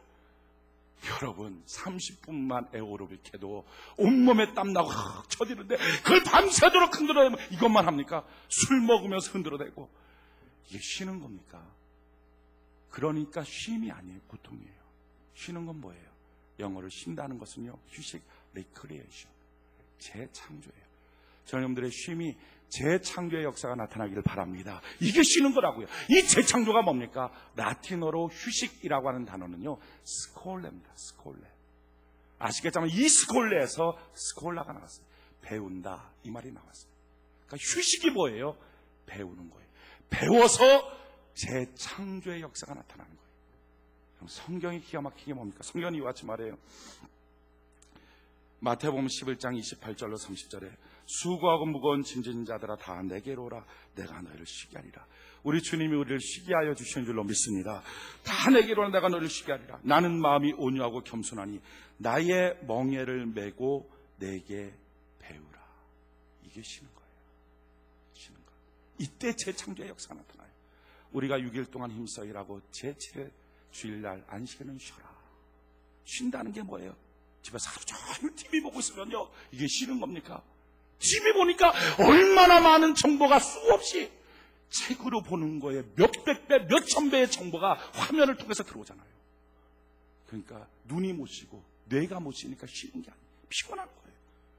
여러분, 30분만 에어로빅 해도 온몸에 땀나고 쳐지는데 그걸 밤새도록 흔들어대면 이것만 합니까? 술 먹으면서 흔들어대고. 이게 쉬는 겁니까? 그러니까 쉼이 아니에요. 고통이에요. 쉬는 건 뭐예요? 영어로 쉰다는 것은요, 휴식, 리크리에이션, 재창조예요. 저놈들의 쉼이 재창조의 역사가 나타나기를 바랍니다. 이게 쉬는 거라고요. 이 재창조가 뭡니까? 라틴어로 휴식이라고 하는 단어는요, 스콜레입니다. 스콜레. 아시겠지만 이 스콜레에서 스콜라가 나왔어요. 배운다, 이 말이 나왔어요. 그러니까 휴식이 뭐예요? 배우는 거예요. 배워서 재창조의 역사가 나타나는 거예요. 그럼 성경이 기가 막히게 뭡니까? 성경이 이와 같이 말해요. 마태복음 11장 28절로 30절에 수고하고 무거운 짐진 자들아 다 내게로 오라. 내가 너희를 쉬게 하리라. 우리 주님이 우리를 쉬게 하여 주시는 줄로 믿습니다. 다 내게로 오라. 내가 너희를 쉬게 하리라. 나는 마음이 온유하고 겸손하니 나의 멍에를 메고 내게 배우라. 이게 쉬는 거예요. 쉬는 거. 이때 재창조의 역사가 나타나요. 우리가 6일 동안 힘써 일하고 제7일 주일날 안식일은 쉬어라. 쉰다는 게 뭐예요? 집에서 하루 종일 TV 보고 있으면요, 이게 쉬는 겁니까? TV 보니까 얼마나 많은 정보가 수없이 책으로 보는 거에 몇백 배, 몇천 배의 정보가 화면을 통해서 들어오잖아요. 그러니까 눈이 못 쉬고 뇌가 못 쉬니까 쉬는 게 아니에요. 피곤한 거예요.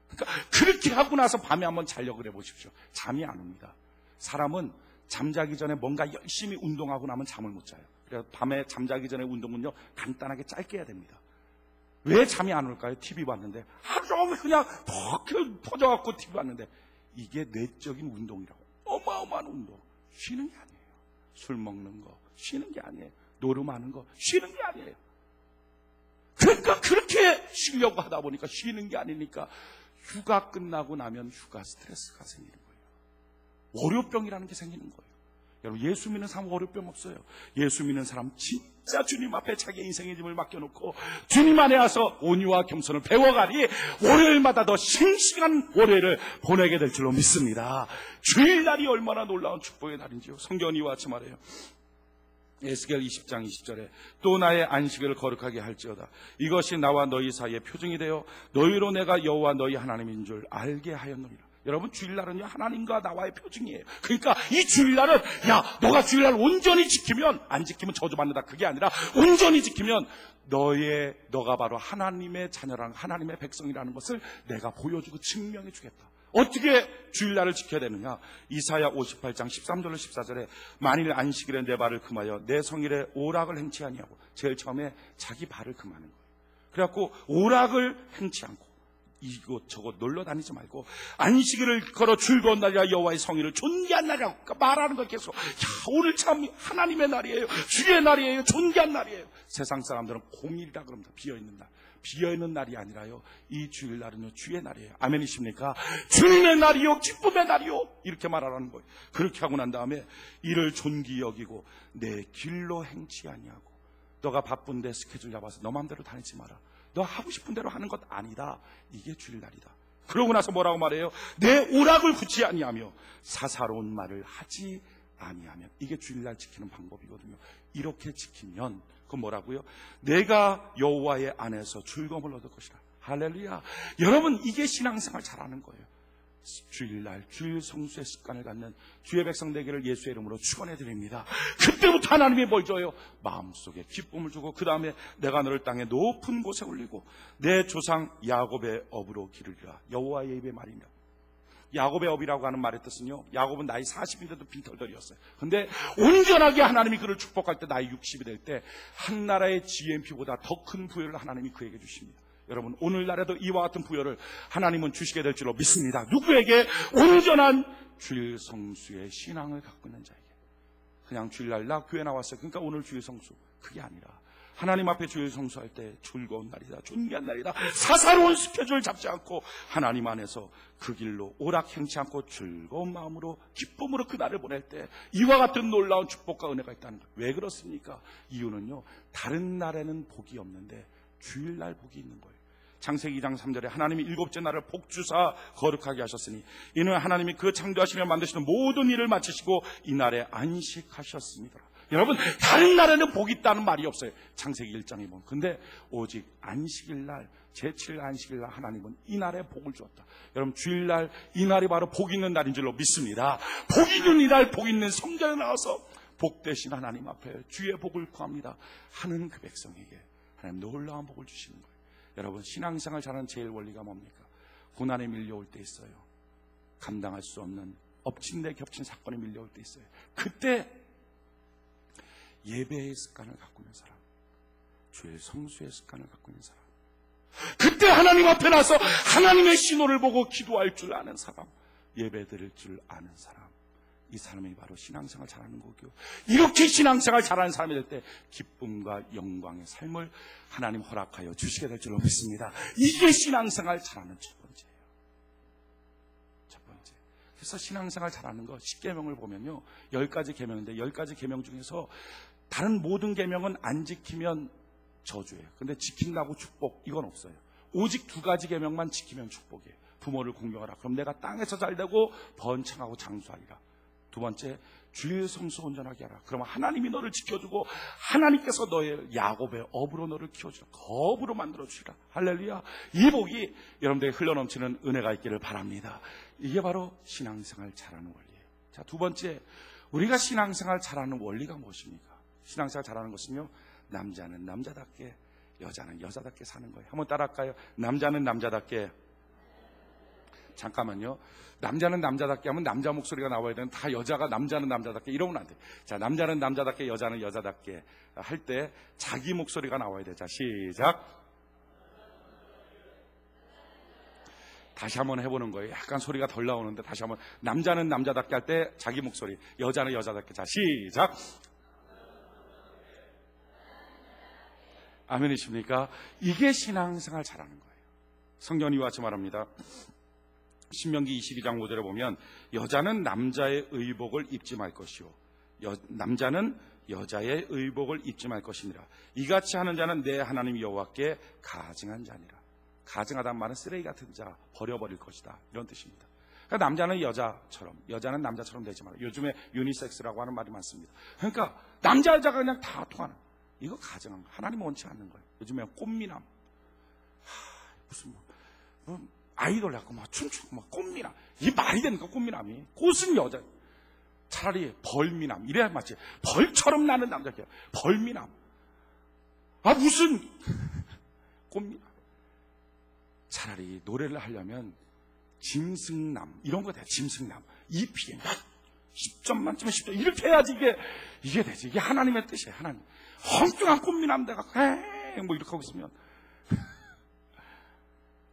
그러니까 그렇게 하고 나서 밤에 한번 자려고 그래 보십시오. 잠이 안 옵니다. 사람은 잠자기 전에 뭔가 열심히 운동하고 나면 잠을 못 자요. 그래서 밤에 잠자기 전에 운동은요, 간단하게 짧게 해야 됩니다. 왜 잠이 안 올까요? TV 봤는데 하루 종일 그냥 퍼져갖고 TV 봤는데 이게 내적인 운동이라고. 어마어마한 운동. 쉬는 게 아니에요. 술 먹는 거 쉬는 게 아니에요. 노름하는 거 쉬는 게 아니에요. 그러니까 그렇게 쉬려고 하다 보니까 쉬는 게 아니니까 휴가 끝나고 나면 휴가 스트레스가 생기는 거예요. 월요병이라는 게 생기는 거예요. 여러분, 예수 믿는 사람 월요병 없어요. 예수 믿는 사람 진짜 주님 앞에 자기 인생의 짐을 맡겨놓고 주님 안에 와서 온유와 겸손을 배워가니 월요일마다 더 싱싱한 월요일을 보내게 될 줄로 믿습니다. 주일날이 얼마나 놀라운 축복의 날인지요. 성경은 이와 같이 말해요. 에스겔 20장 20절에 또 나의 안식일을 거룩하게 할지어다. 이것이 나와 너희 사이의 표징이 되어 너희로 내가 여호와 너희 하나님인 줄 알게 하였느니라. 여러분, 주일날은요 하나님과 나와의 표징이에요. 그러니까 이 주일날은 너가 주일날 온전히 지키면, 안 지키면 저주받는다, 그게 아니라 온전히 지키면 너가 바로 하나님의 자녀라는, 하나님의 백성이라는 것을 내가 보여주고 증명해 주겠다. 어떻게 주일날을 지켜야 되느냐? 이사야 58장 13절로 14절에 만일 안식일에 내 발을 금하여 내 성일에 오락을 행치 아니하고, 제일 처음에 자기 발을 금하는 거예요. 그래갖고 오락을 행치 않고 이곳저곳 놀러 다니지 말고 안식일을 걸어 즐거운 날이라 여호와의 성일을 존귀한 날이라고 말하는 거 계속. 오늘 참 하나님의 날이에요. 주의 날이에요. 존귀한 날이에요. 세상 사람들은 공일이라 그럽니다. 비어있는 날. 비어있는 날이 아니라요, 이 주일날은요 주의 날이에요. 아멘이십니까? 주님의 날이요, 기쁨의 날이요, 이렇게 말하라는 거예요. 그렇게 하고 난 다음에 이를 존귀 여기고 내 길로 행치 아니하고. 너가 바쁜데 스케줄 잡아서 너 마음대로 다니지 마라. 너 하고 싶은 대로 하는 것 아니다. 이게 주일날이다. 그러고 나서 뭐라고 말해요? 내 오락을 굳지 아니하며 사사로운 말을 하지 아니하면. 이게 주일날 지키는 방법이거든요. 이렇게 지키면 그건 뭐라고요? 내가 여호와의 안에서 즐거움을 얻을 것이라. 할렐루야. 여러분, 이게 신앙생활 잘하는 거예요. 주일날 주일 성수의 습관을 갖는 주의 백성 되기를 예수의 이름으로 축원해 드립니다. 그때부터 하나님이 뭘 줘요? 마음속에 기쁨을 주고, 그 다음에 내가 너를 땅의 높은 곳에 올리고 내 조상 야곱의 업으로 기르리라. 여호와의 입의 말이며. 야곱의 업이라고 하는 말의 뜻은요, 야곱은 나이 40인데도 빈털털이었어요. 근데 온전하게 하나님이 그를 축복할 때, 나이 60이 될 때 한 나라의 GNP보다 더 큰 부여를 하나님이 그에게 주십니다. 여러분, 오늘날에도 이와 같은 부여를 하나님은 주시게 될 줄로 믿습니다. 누구에게? 온전한 주일 성수의 신앙을 갖고 있는 자에게. 그냥 주일날 나 교회 나왔어요, 그러니까 오늘 주일 성수, 그게 아니라 하나님 앞에 주일 성수할 때 즐거운 날이다, 존귀한 날이다, 사사로운 스케줄 잡지 않고 하나님 안에서 그 길로 오락행치 않고 즐거운 마음으로 기쁨으로 그 날을 보낼 때 이와 같은 놀라운 축복과 은혜가 있다는 거예요. 왜 그렇습니까? 이유는요, 다른 날에는 복이 없는데 주일날 복이 있는 거예요. 창세기 2장 3절에 하나님이 일곱째 날을 복주사 거룩하게 하셨으니 이는 하나님이 그 창조하시며 만드시는 모든 일을 마치시고 이 날에 안식하셨습니다. 여러분, 다른 날에는 복이 있다는 말이 없어요. 창세기 1장에 보면. 근데 오직 안식일날, 제7일 안식일날 하나님은 이 날에 복을 주었다. 여러분, 주일날 이 날이 바로 복 있는 날인 줄로 믿습니다. 복 있는 이날, 복 있는 성전에 나와서 복 되신 하나님 앞에 주의 복을 구합니다 하는 그 백성에게 하나님 놀라운 복을 주시는 거예요. 여러분, 신앙생활 잘하는 제일 원리가 뭡니까? 고난에 밀려올 때 있어요. 감당할 수 없는 엎친 데 겹친 사건에 밀려올 때 있어요. 그때 예배의 습관을 갖고 있는 사람, 주의 성수의 습관을 갖고 있는 사람, 그때 하나님 앞에 나서 하나님의 신호를 보고 기도할 줄 아는 사람, 예배 드릴 줄 아는 사람, 이 사람이 바로 신앙생활 잘하는 거고요. 이렇게 신앙생활 잘하는 사람이 될 때 기쁨과 영광의 삶을 하나님 허락하여 주시게 될 줄로 믿습니다. 이게 신앙생활 잘하는 첫 번째예요. 첫 번째. 그래서 신앙생활 잘하는 거 10계명을 보면요, 10가지 계명인데 10가지 계명 중에서 다른 모든 계명은 안 지키면 저주예요. 근데 지킨다고 축복, 이건 없어요. 오직 2가지 계명만 지키면 축복이에요. 부모를 공경하라. 그럼 내가 땅에서 잘되고 번창하고 장수하리라. 두 번째, 주일 성수 온전하게 하라. 그러면 하나님이 너를 지켜주고 하나님께서 너의 야곱의 업으로 너를 키워주라. 거업으로 만들어주시라. 할렐루야. 이 복이 여러분들에게 흘러넘치는 은혜가 있기를 바랍니다. 이게 바로 신앙생활 잘하는 원리예요. 자, 두 번째, 우리가 신앙생활 잘하는 원리가 무엇입니까? 신앙생활 잘하는 것은요, 남자는 남자답게, 여자는 여자답게 사는 거예요. 한번 따라할까요? 남자는 남자답게. 잠깐만요. 남자는 남자답게 하면 남자 목소리가 나와야 되는, 다 여자가 남자는 남자답게 이러면 안 돼. 자, 남자는 남자답게, 여자는 여자답게 할 때 자기 목소리가 나와야 돼. 자, 시작. 다시 한번 해보는 거예요. 약간 소리가 덜 나오는데 다시 한번. 남자는 남자답게 할 때 자기 목소리, 여자는 여자답게. 자, 시작. 아멘이십니까? 이게 신앙생활 잘하는 거예요. 성경이 이와 같이 말합니다. 신명기 22장 5절에 보면 여자는 남자의 의복을 입지 말 것이요 남자는 여자의 의복을 입지 말 것이니라. 이같이 하는 자는 내 하나님 여호와께 가증한 자니라. 가증하다는 말은 쓰레기 같은 자, 버려버릴 것이다, 이런 뜻입니다. 그러니까 남자는 여자처럼, 여자는 남자처럼 되지 마라. 요즘에 유니섹스라고 하는 말이 많습니다. 그러니까 남자 여자가 그냥 다 통하는, 이거 가증한 거, 하나님 원치 않는 거예요. 요즘에 꽃미남, 무슨 아이돌 갖고 막 춤추고 막 꽃미남, 이게 말이 됩니까? 꽃미남이, 꽃은 여자, 차라리 벌미남, 이래야 맞지. 벌처럼 나는 남자야, 벌미남. 무슨 꽃미남. 차라리 노래를 하려면 짐승남, 이런 거 돼. 짐승남, EPM 10점 만점에 10점, 이렇게 해야지 이게 되지. 이게 하나님의 뜻이에요. 하나님. 엉뚱한 꽃미남 내가 뭐 이렇게 하고 있으면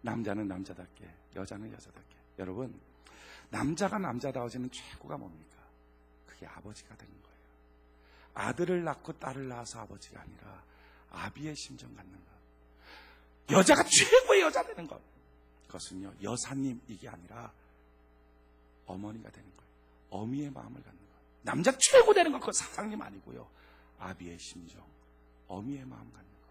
남자는 남자답게, 여자는 여자답게. 여러분, 남자가 남자다워지는 최고가 뭡니까? 그게 아버지가 되는 거예요. 아들을 낳고 딸을 낳아서 아버지가 아니라 아비의 심정 갖는 것. 여자가 최고의 여자 되는 것, 그것은요, 여사님 이게 아니라 어머니가 되는 거예요. 어미의 마음을 갖는 것. 남자 최고 되는 것, 그건 사장님 아니고요, 아비의 심정, 어미의 마음 갖는 것.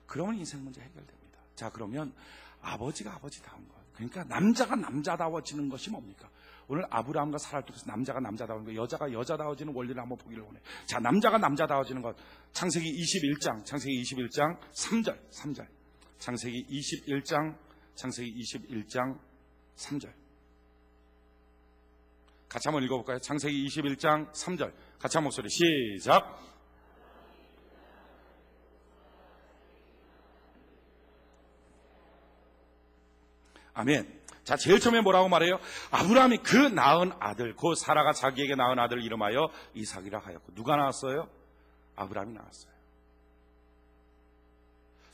그러면 인생 문제 해결됩니다. 자, 그러면 아버지가 아버지다운 것, 그러니까 남자가 남자다워지는 것이 뭡니까? 오늘 아브라함과 사라를 통해서 남자가 남자다운 것, 여자가 여자다워지는 원리를 한번 보기를 원해요. 자, 남자가 남자다워지는 것, 창세기 21장 3절. 창세기 21장 3절. 같이 한번 읽어볼까요? 창세기 21장 3절. 같이 한 목소리 시작. 아멘. 자, 제일 처음에 뭐라고 말해요? 아브라함이 그 낳은 아들, 그 사라가 자기에게 낳은 아들 이름하여 이삭이라 하였고, 누가 낳았어요? 아브라함이 낳았어요.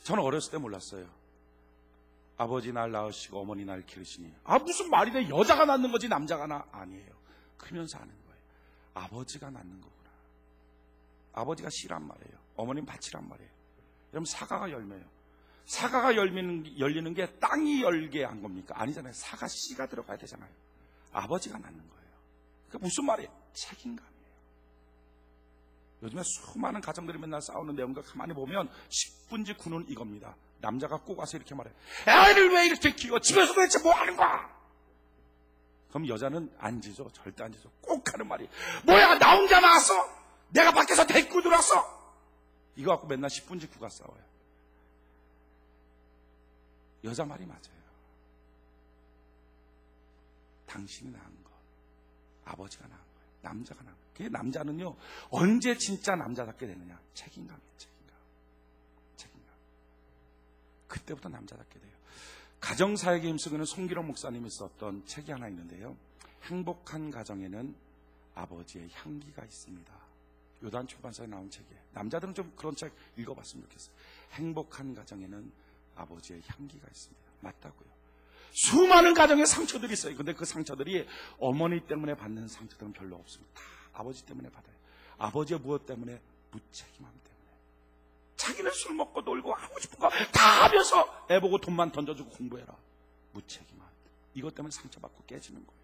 저는 어렸을 때 몰랐어요. 아버지 날 낳으시고 어머니 날 기르시니, 무슨 말이 돼? 여자가 낳는 거지 남자가 아니에요. 크면서 아는 거예요. 아버지가 낳는 거구나. 아버지가 씨란 말이에요. 어머니는 밭이란 말이에요. 여러분, 사과가 열매예요. 사과가 열리는 게 땅이 열게 한 겁니까? 아니잖아요. 사과 씨가 들어가야 되잖아요. 아버지가 낳는 거예요. 그게 무슨 말이에요? 책임감이에요. 요즘에 수많은 가정들이 맨날 싸우는 내용과 가만히 보면 10분지 9는 이겁니다. 남자가 꼭 와서 이렇게 말해요. 애를 왜 이렇게 키워? 집에서 도대체 뭐 하는 거야? 그럼 여자는 안 지죠. 절대 안 지죠. 꼭 하는 말이, 뭐야, 나 혼자 나왔어? 내가 밖에서 데리고 들어왔어? 이거 갖고 맨날 10분지 9가 싸워요. 여자 말이 맞아요. 당신이 낳은 거, 아버지가 낳은 거예요. 남자가 낳은 거예요. 그 남자는요, 언제 진짜 남자답게 되느냐? 책임감이에요. 책임감. 그때부터 남자답게 돼요. 가정사역에 힘쓰는 송기록 목사님이 썼던 책이 하나 있는데요, 행복한 가정에는 아버지의 향기가 있습니다. 요단 출판사에 나온 책이에요. 남자들은 좀 그런 책 읽어봤으면 좋겠어요. 행복한 가정에는 아버지의 향기가 있습니다. 맞다고요. 수많은 가정에 상처들이 있어요. 근데 그 상처들이 어머니 때문에 받는 상처들은 별로 없습니다. 다 아버지 때문에 받아요. 아버지의 무엇 때문에? 무책임함 때문에. 자기는 술 먹고 놀고 하고 싶은 거 다 하면서 애 보고 돈만 던져주고 공부해라. 무책임함. 이것 때문에 상처받고 깨지는 거예요.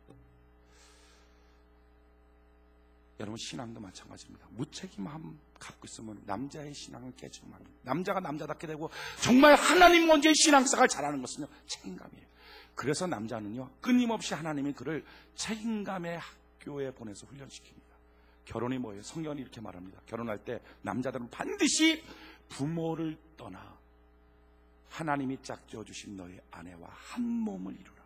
여러분, 신앙도 마찬가지입니다. 무책임함 갖고 있으면 남자의 신앙을 깨지고 맙니다. 남자가 남자답게 되고 정말 하나님 먼저의 신앙생활 잘하는 것은요, 책임감이에요. 그래서 남자는요, 끊임없이 하나님이 그를 책임감의 학교에 보내서 훈련시킵니다. 결혼이 뭐예요? 성경이 이렇게 말합니다. 결혼할 때 남자들은 반드시 부모를 떠나 하나님이 짝지어 주신 너의 아내와 한 몸을 이루라.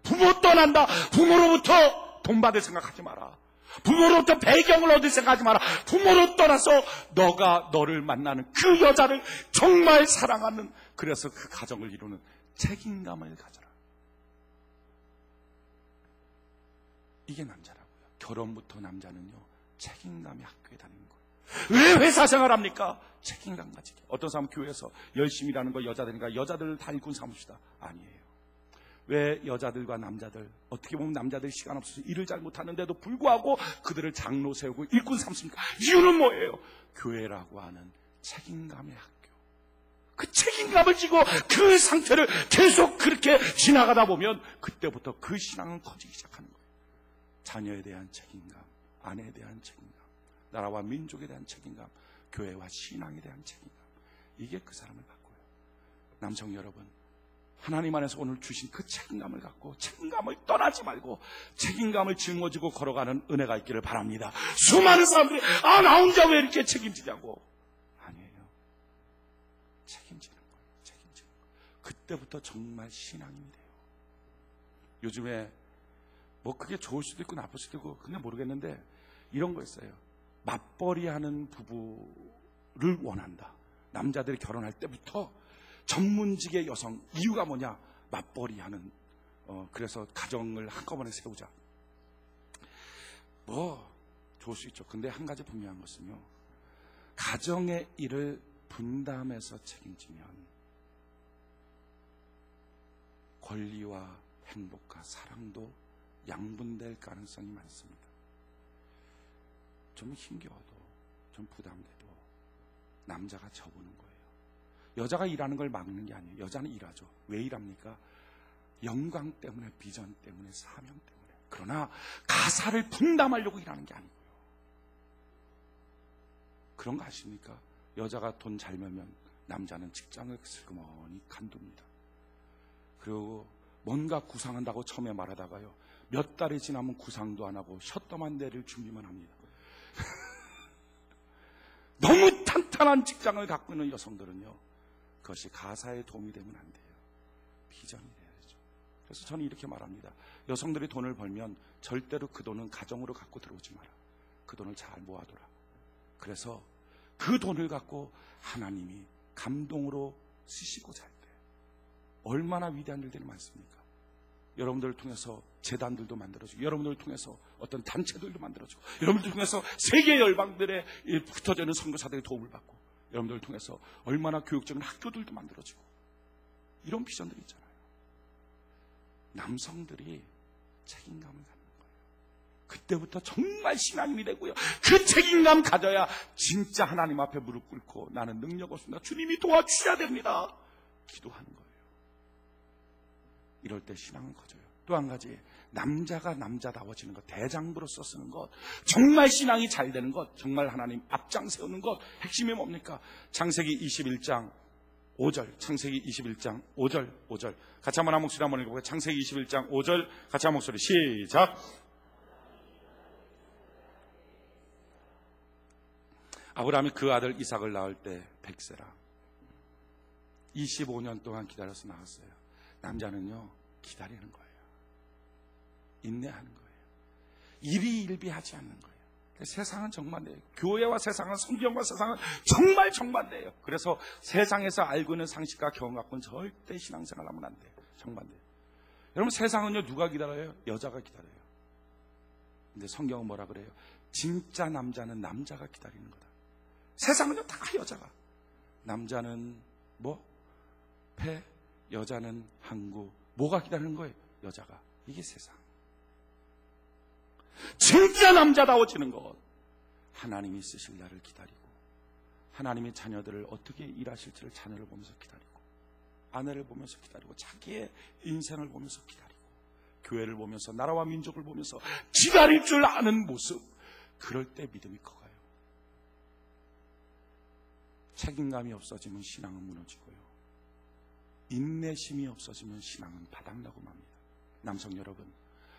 부모 떠난다. 부모로부터 돈 받을 생각하지 마라. 부모로부터 배경을 얻을 생각하지 마라. 부모로 떠나서 너가 너를 만나는 그 여자를 정말 사랑하는, 그래서 그 가정을 이루는 책임감을 가져라. 이게 남자라고요. 결혼부터 남자는요, 책임감의 학교에 다니는 거예요. 왜 회사 생활합니까? 책임감 가지게. 어떤 사람은 교회에서 열심히 일하는 거 여자들이니까 여자들 다 일꾼 삼읍시다. 아니에요. 왜 여자들과 남자들, 어떻게 보면 남자들이 시간 없어서 일을 잘 못하는데도 불구하고 그들을 장로 세우고 일꾼 삼습니까? 이유는 뭐예요? 교회라고 하는 책임감의 학교. 그 책임감을 지고 그 상태를 계속 그렇게 지나가다 보면 그때부터 그 신앙은 커지기 시작하는 거예요. 자녀에 대한 책임감, 아내에 대한 책임감, 나라와 민족에 대한 책임감, 교회와 신앙에 대한 책임감, 이게 그 사람을 갖고요. 남성 여러분, 하나님 안에서 오늘 주신 그 책임감을 갖고 책임감을 떠나지 말고 책임감을 짊어지고 걸어가는 은혜가 있기를 바랍니다. 수많은 사람들이 나 혼자 왜 이렇게 책임지냐고. 아니에요. 책임지는 거예요. 책임지는 거예요. 그때부터 정말 신앙이 돼요. 요즘에 뭐 그게 좋을 수도 있고 나쁠 수도 있고 그냥 모르겠는데 이런 거 있어요. 맞벌이하는 부부를 원한다. 남자들이 결혼할 때부터 전문직의 여성, 이유가 뭐냐? 맞벌이하는, 그래서 가정을 한꺼번에 세우자. 뭐 좋을 수 있죠. 근데 한 가지 분명한 것은요, 가정의 일을 분담해서 책임지면 권리와 행복과 사랑도 양분될 가능성이 많습니다. 좀 힘겨워도, 좀 부담돼도 남자가 접어는 거예요. 여자가 일하는 걸 막는 게 아니에요. 여자는 일하죠. 왜 일합니까? 영광 때문에, 비전 때문에, 사명 때문에. 그러나 가사를 분담하려고 일하는 게 아니고요. 그런 거 아십니까? 여자가 돈 잘 벌면 남자는 직장을 슬그머니 간둡니다. 그리고 뭔가 구상한다고 처음에 말하다가요, 몇 달이 지나면 구상도 안 하고 셔터만 내릴 준비만 합니다. 너무 탄탄한 직장을 갖고 있는 여성들은요, 그것이 가사에 도움이 되면 안 돼요. 비전이 돼야죠. 그래서 저는 이렇게 말합니다. 여성들이 돈을 벌면 절대로 그 돈은 가정으로 갖고 들어오지 마라. 그 돈을 잘 모아둬라. 그래서 그 돈을 갖고 하나님이 감동으로 쓰시고자 할 때 얼마나 위대한 일들이 많습니까? 여러분들을 통해서 재단들도 만들어지고, 여러분들을 통해서 어떤 단체들도 만들어지고, 여러분들을 통해서 세계 열방들의 흩어져 있는 선교사들의 도움을 받고, 여러분들을 통해서 얼마나 교육적인 학교들도 만들어지고, 이런 비전들이 있잖아요. 남성들이 책임감을 갖는 거예요. 그때부터 정말 신앙이 되고요, 그 책임감 가져야 진짜 하나님 앞에 무릎 꿇고 나는 능력 없습니다, 주님이 도와주셔야 됩니다, 기도하는 거예요. 이럴 때 신앙은 커져요. 또 한 가지, 남자가 남자다워지는 것, 대장부로서 쓰는 것, 정말 신앙이 잘 되는 것, 정말 하나님 앞장 세우는 것, 핵심이 뭡니까? 창세기 21장 5절, 창세기 21장 5절 같이 한번 한 목소리 한번 읽어볼까요? 창세기 21장 5절 같이 한 목소리 시작. 아브라함이 그 아들 이삭을 낳을 때 백세라 25년 동안 기다려서 낳았어요. 남자는요, 기다리는 거예요. 인내하는 거예요. 일희일비하지 않는 거예요. 세상은 정반대예요. 교회와 세상은, 성경과 세상은 정말 정반대예요. 그래서 세상에서 알고 있는 상식과 경험 갖고는 절대 신앙생활 하면 안 돼요. 정반대예요. 여러분, 세상은요, 누가 기다려요? 여자가 기다려요. 근데 성경은 뭐라 그래요? 진짜 남자는 남자가 기다리는 거다. 세상은요, 다 여자가. 남자는 뭐? 폐, 여자는 항구. 뭐가 기다리는 거예요? 여자가. 이게 세상. 진짜 남자다워지는 것, 하나님이 쓰실 날을 기다리고, 하나님이 자녀들을 어떻게 일하실지를 자녀를 보면서 기다리고, 아내를 보면서 기다리고, 자기의 인생을 보면서 기다리고, 교회를 보면서, 나라와 민족을 보면서 기다릴 줄 아는 모습, 그럴 때 믿음이 커가요. 책임감이 없어지면 신앙은 무너지고요, 인내심이 없어지면 신앙은 바닥나고 맙니다. 남성 여러분,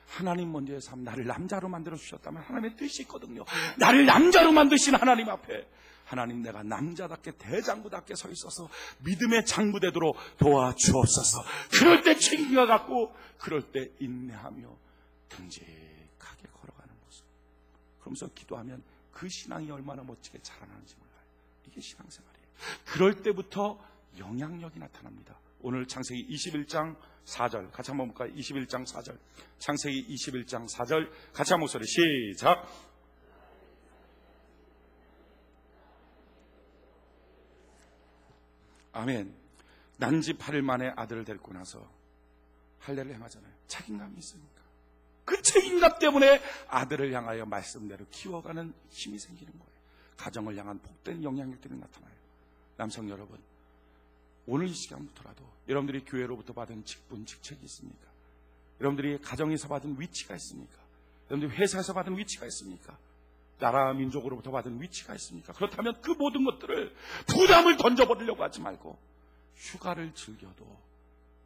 하나님 먼저의 삶, 나를 남자로 만들어 주셨다면 하나님의 뜻이 있거든요. 나를 남자로 만드신 하나님 앞에, 하나님, 내가 남자답게 대장부답게 서 있어서 믿음의 장부되도록 도와주옵소서. 그럴 때 책임감 갖고, 그럴 때 인내하며 듬직하게 걸어가는 모습, 그러면서 기도하면 그 신앙이 얼마나 멋지게 자라나는지 몰라요. 이게 신앙생활이에요. 그럴 때부터 영향력이 나타납니다. 오늘 창세기 21장 4절 같이 한번 볼까요? 21장 4절, 창세기 21장 4절 같이 한 목소리 시작. 아멘. 난지 8일 만에 아들을 데리고 나서 할례를 행하잖아요. 책임감이 있으니까. 그 책임감 때문에 아들을 향하여 말씀대로 키워가는 힘이 생기는 거예요. 가정을 향한 복된 영향력들이 나타나요. 남성 여러분, 오늘 이 시간부터라도 여러분들이 교회로부터 받은 직분, 직책이 있습니까? 여러분들이 가정에서 받은 위치가 있습니까? 여러분들 회사에서 받은 위치가 있습니까? 나라 민족으로부터 받은 위치가 있습니까? 그렇다면 그 모든 것들을 부담을 던져버리려고 하지 말고 휴가를 즐겨도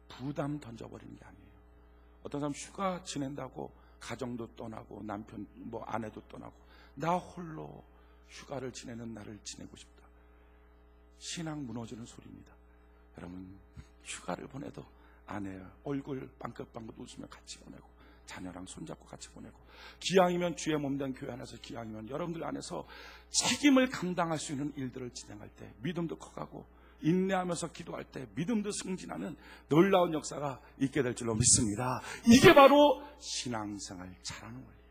부담 던져버리는 게 아니에요. 어떤 사람 휴가 지낸다고 가정도 떠나고 남편 아내도 떠나고 나 홀로 휴가를 지내는 날을 지내고 싶다. 신앙 무너지는 소리입니다. 여러분, 휴가를 보내도 아내와 얼굴 빵긋빵긋 웃으며 같이 보내고 자녀랑 손잡고 같이 보내고, 기왕이면 주의 몸된 교회 안에서, 기왕이면 여러분들 안에서 책임을 감당할 수 있는 일들을 진행할 때 믿음도 커가고 인내하면서 기도할 때 믿음도 승진하는 놀라운 역사가 있게 될 줄로 믿습니다. 이게 바로 신앙생활 잘하는 원리예요.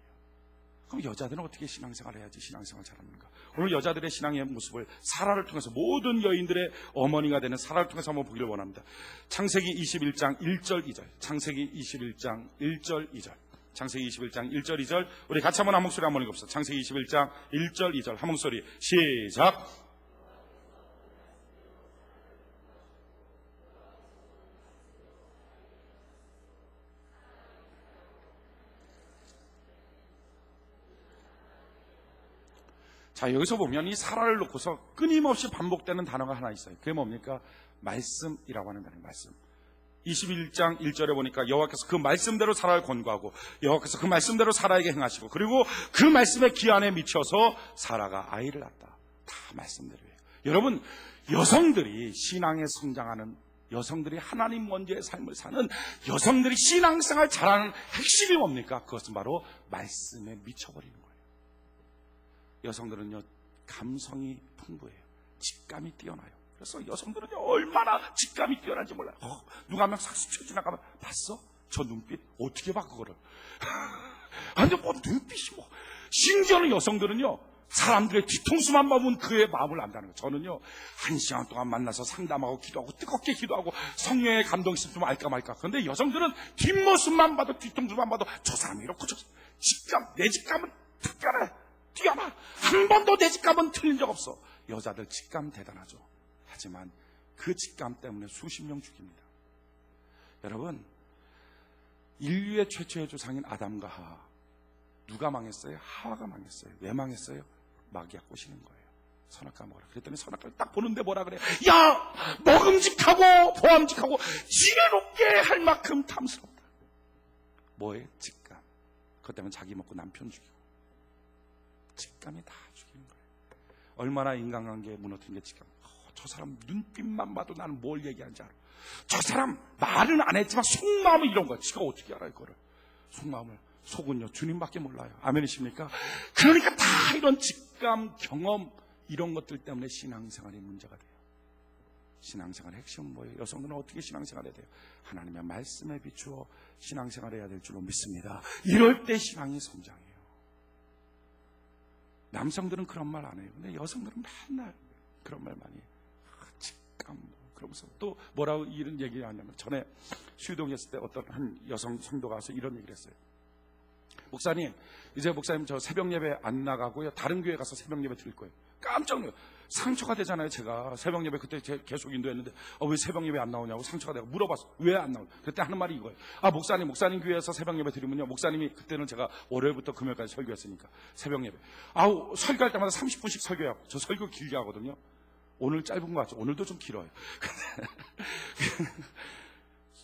그럼 여자들은 어떻게 신앙생활을 해야지 신앙생활 잘합니까? 오늘 여자들의 신앙의 모습을 사라를 통해서, 모든 여인들의 어머니가 되는 사라를 통해서 한번 보기를 원합니다. 창세기 21장 1절 2절, 창세기 21장 1절 2절, 창세기 21장 1절 2절, 우리 같이 한번 한 목소리 한번 읽읍시다. 창세기 21장 1절 2절 한 목소리 시작. 자, 여기서 보면 이 사라를 놓고서 끊임없이 반복되는 단어가 하나 있어요. 그게 뭡니까? 말씀이라고 하는 단어예요. 말씀. 21장 1절에 보니까 여호와께서 그 말씀대로 사라를 권고하고, 여호와께서 그 말씀대로 사라에게 행하시고, 그리고 그 말씀의 기한에 미쳐서 사라가 아이를 낳았다. 다 말씀대로예요. 여러분, 여성들이 신앙에 성장하는, 여성들이 하나님 먼저의 삶을 사는, 여성들이 신앙생활 잘하는 핵심이 뭡니까? 그것은 바로 말씀에 미쳐버리는 거예요. 여성들은요, 감성이 풍부해요. 직감이 뛰어나요. 그래서 여성들은요, 얼마나 직감이 뛰어난지 몰라요. 누가 한 명 싹 스쳐 지나가면, 봤어? 저 눈빛 어떻게 봐 그거를? 아니 뭐 눈빛이 뭐. 심지어는 여성들은요, 사람들의 뒤통수만 보면 그의 마음을 안다는 거예요. 저는요, 1시간 동안 만나서 상담하고 기도하고 뜨겁게 기도하고 성령의 감동 있으면 좀 알까 말까. 그런데 여성들은 뒷모습만 봐도, 뒤통수만 봐도 저 사람이 이렇고 저 직감, 내 직감은 특별해. 뛰어나. 한 번도 내 직감은 틀린 적 없어. 여자들 직감 대단하죠. 하지만 그 직감 때문에 수십 명 죽입니다. 여러분, 인류의 최초의 조상인 아담과 하와, 누가 망했어요? 하와가 망했어요. 왜 망했어요? 마귀가 꼬시는 거예요. 선악과 먹으라. 그랬더니 선악과를 딱 보는데 뭐라 그래? 야, 먹음직하고 보암직하고 지혜롭게 할 만큼 탐스럽다. 뭐예요? 직감. 그것 때문에 자기 먹고 남편 죽이고, 직감이 다 죽이는 거예요. 얼마나 인간관계에 무너뜨린 게 직감. 저 사람 눈빛만 봐도 나는 뭘 얘기하는지 알아. 저 사람 말은 안 했지만 속마음은 이런 거야. 지가 어떻게 알아요 그거를. 속마음을. 속은요, 주님밖에 몰라요. 아멘이십니까? 그러니까 다 이런 직감, 경험, 이런 것들 때문에 신앙생활이 문제가 돼요. 신앙생활의 핵심은 뭐예요? 여성들은 어떻게 신앙생활 해야 돼요? 하나님의 말씀에 비추어 신앙생활 해야 될 줄로 믿습니다. 이럴 때 신앙이 성장해요. 남성들은 그런 말 안 해요. 근데 여성들은 맨날 그런 말 많이 해요. 직감, 그러면서 또 뭐라고 이런 얘기를 하냐면, 전에 수유동에 있을 때 어떤 한 여성 성도가 와서 이런 얘기를 했어요. 목사님, 이제 목사님 저 새벽 예배 안 나가고요, 다른 교회 가서 새벽 예배 드릴 거예요. 깜짝 놀라요. 상처가 되잖아요. 제가 새벽 예배 그때 계속 인도했는데 왜 새벽 예배 안 나오냐고 상처가 되고 물어봤어. 왜 안 나오냐. 그때 하는 말이 이거예요. 목사님 교회에서 새벽 예배 드리면요, 목사님이, 그때는 제가 월요일부터 금요일까지 설교했으니까 새벽 예배, 설교할 때마다 30분씩 설교해요. 저 설교 길게 하거든요. 오늘 짧은 거 같죠? 오늘도 좀 길어요.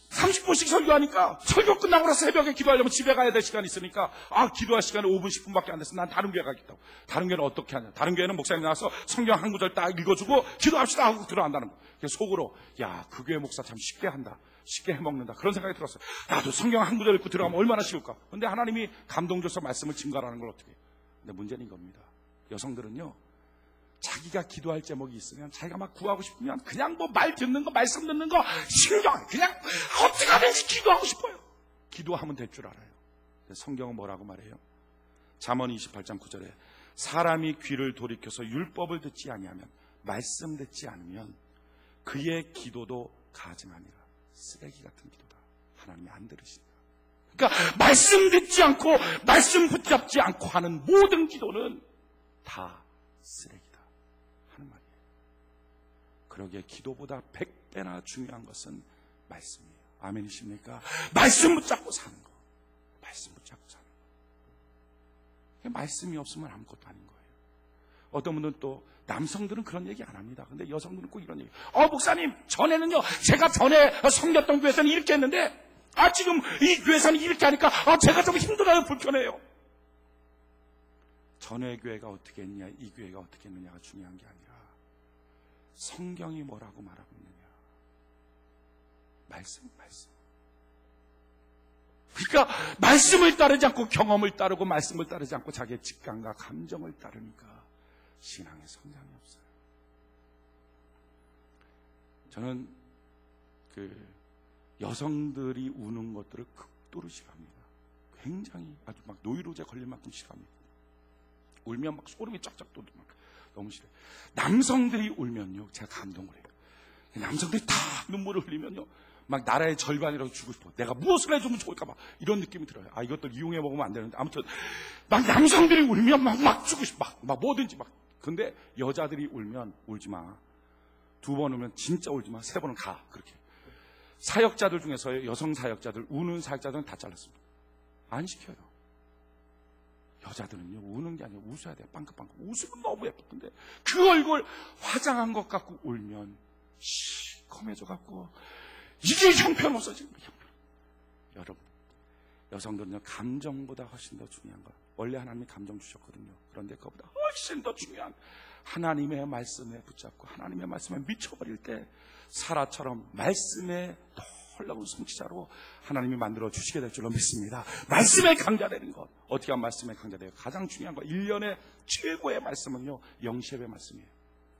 30분씩 설교하니까, 설교 끝나고 나서 새벽에 기도하려면 집에 가야 될 시간이 있으니까, 기도할 시간이 5분, 10분밖에 안 됐어. 난 다른 교회 가겠다고. 다른 교회는 어떻게 하냐. 다른 교회는 목사님 나와서 성경 한 구절 딱 읽어주고 기도합시다 하고 들어간다는 거예요. 그래서 속으로, 야, 그 교회 목사 참 쉽게 한다. 쉽게 해먹는다. 그런 생각이 들었어요. 나도 성경 한 구절 읽고 들어가면 얼마나 쉬울까. 근데 하나님이 감동 줘서 말씀을 증가하는 걸 어떻게 해요. 근데 문제는 이겁니다. 여성들은요, 자기가 기도할 제목이 있으면, 자기가 막 구하고 싶으면 그냥 뭐 말 듣는 거, 말씀 듣는 거 신경, 그냥 어떻게 하든지 기도하고 싶어요. 기도하면 될 줄 알아요. 성경은 뭐라고 말해요? 잠언 28장 9절에 사람이 귀를 돌이켜서 율법을 듣지 아니하면, 말씀 듣지 않으면 그의 기도도 가증하니라. 쓰레기 같은 기도다. 하나님이 안 들으신다. 그러니까 말씀 듣지 않고 말씀 붙잡지 않고 하는 모든 기도는 다 쓰레기다 하는 말이에요. 그러기에 기도보다 100배나 중요한 것은 말씀이에요. 아멘이십니까? 말씀 붙잡고 사는 거. 말씀 붙잡고 사는 거. 말씀이 없으면 아무것도 아닌 거예요. 어떤 분들은 또 남성들은 그런 얘기 안 합니다. 근데 여성들은 꼭 이런 얘기. 목사님, 전에는요, 제가 전에 섬겼던 교회에서는 이렇게 했는데, 지금 이 교회에서는 이렇게 하니까, 제가 좀 힘들어요, 불편해요. 전에 교회가 어떻게 했냐, 이 교회가 어떻게 했느냐가 중요한 게 아니라, 성경이 뭐라고 말하고 있느냐. 말씀. 그러니까 말씀을 따르지 않고 경험을 따르고 말씀을 따르지 않고 자기의 직감과 감정을 따르니까 신앙의 성장이 없어요. 저는 여성들이 우는 것들을 극도로 싫어합니다. 굉장히 아주 막 노이로제 걸릴 만큼 싫어합니다. 울면 막 소름이 쫙쫙 돋는 만큼 너무 싫어요. 남성들이 울면요, 제가 감동을 해요. 남성들이 다 눈물을 흘리면요, 막 나라의 절반이라도 주고 싶어. 내가 무엇을 해주면 좋을까 봐. 이런 느낌이 들어요. 이것들 이용해 먹으면 안 되는데. 아무튼 막 남성들이 울면 막 주고 싶어. 막 뭐든지 막. 근데 여자들이 울면 울지 마. 2번 울면 진짜 울지 마. 3번은 가. 그렇게. 사역자들 중에서 여성 사역자들, 우는 사역자들은 다 잘랐습니다. 안 시켜요. 여자들은요, 우는 게 아니라 웃어야 돼요. 빵긋빵긋. 웃으면 너무 예쁜데 그 얼굴 화장한 것 같고 울면 시커매져 갖고 이게 형편없어지는 거예요. 여러분, 여성들은요, 감정보다 훨씬 더 중요한 거. 원래 하나님이 감정 주셨거든요. 그런데 그것보다 훨씬 더 중요한 하나님의 말씀에 붙잡고 하나님의 말씀에 미쳐버릴 때 사라처럼 말씀에 놀라운 성취자로 하나님이 만들어 주시게 될 줄로 믿습니다. 말씀에 강자되는 것. 어떻게 하면 말씀에 강자돼요? 가장 중요한 거, 1년의 최고의 말씀은요, 영시예배 말씀이에요.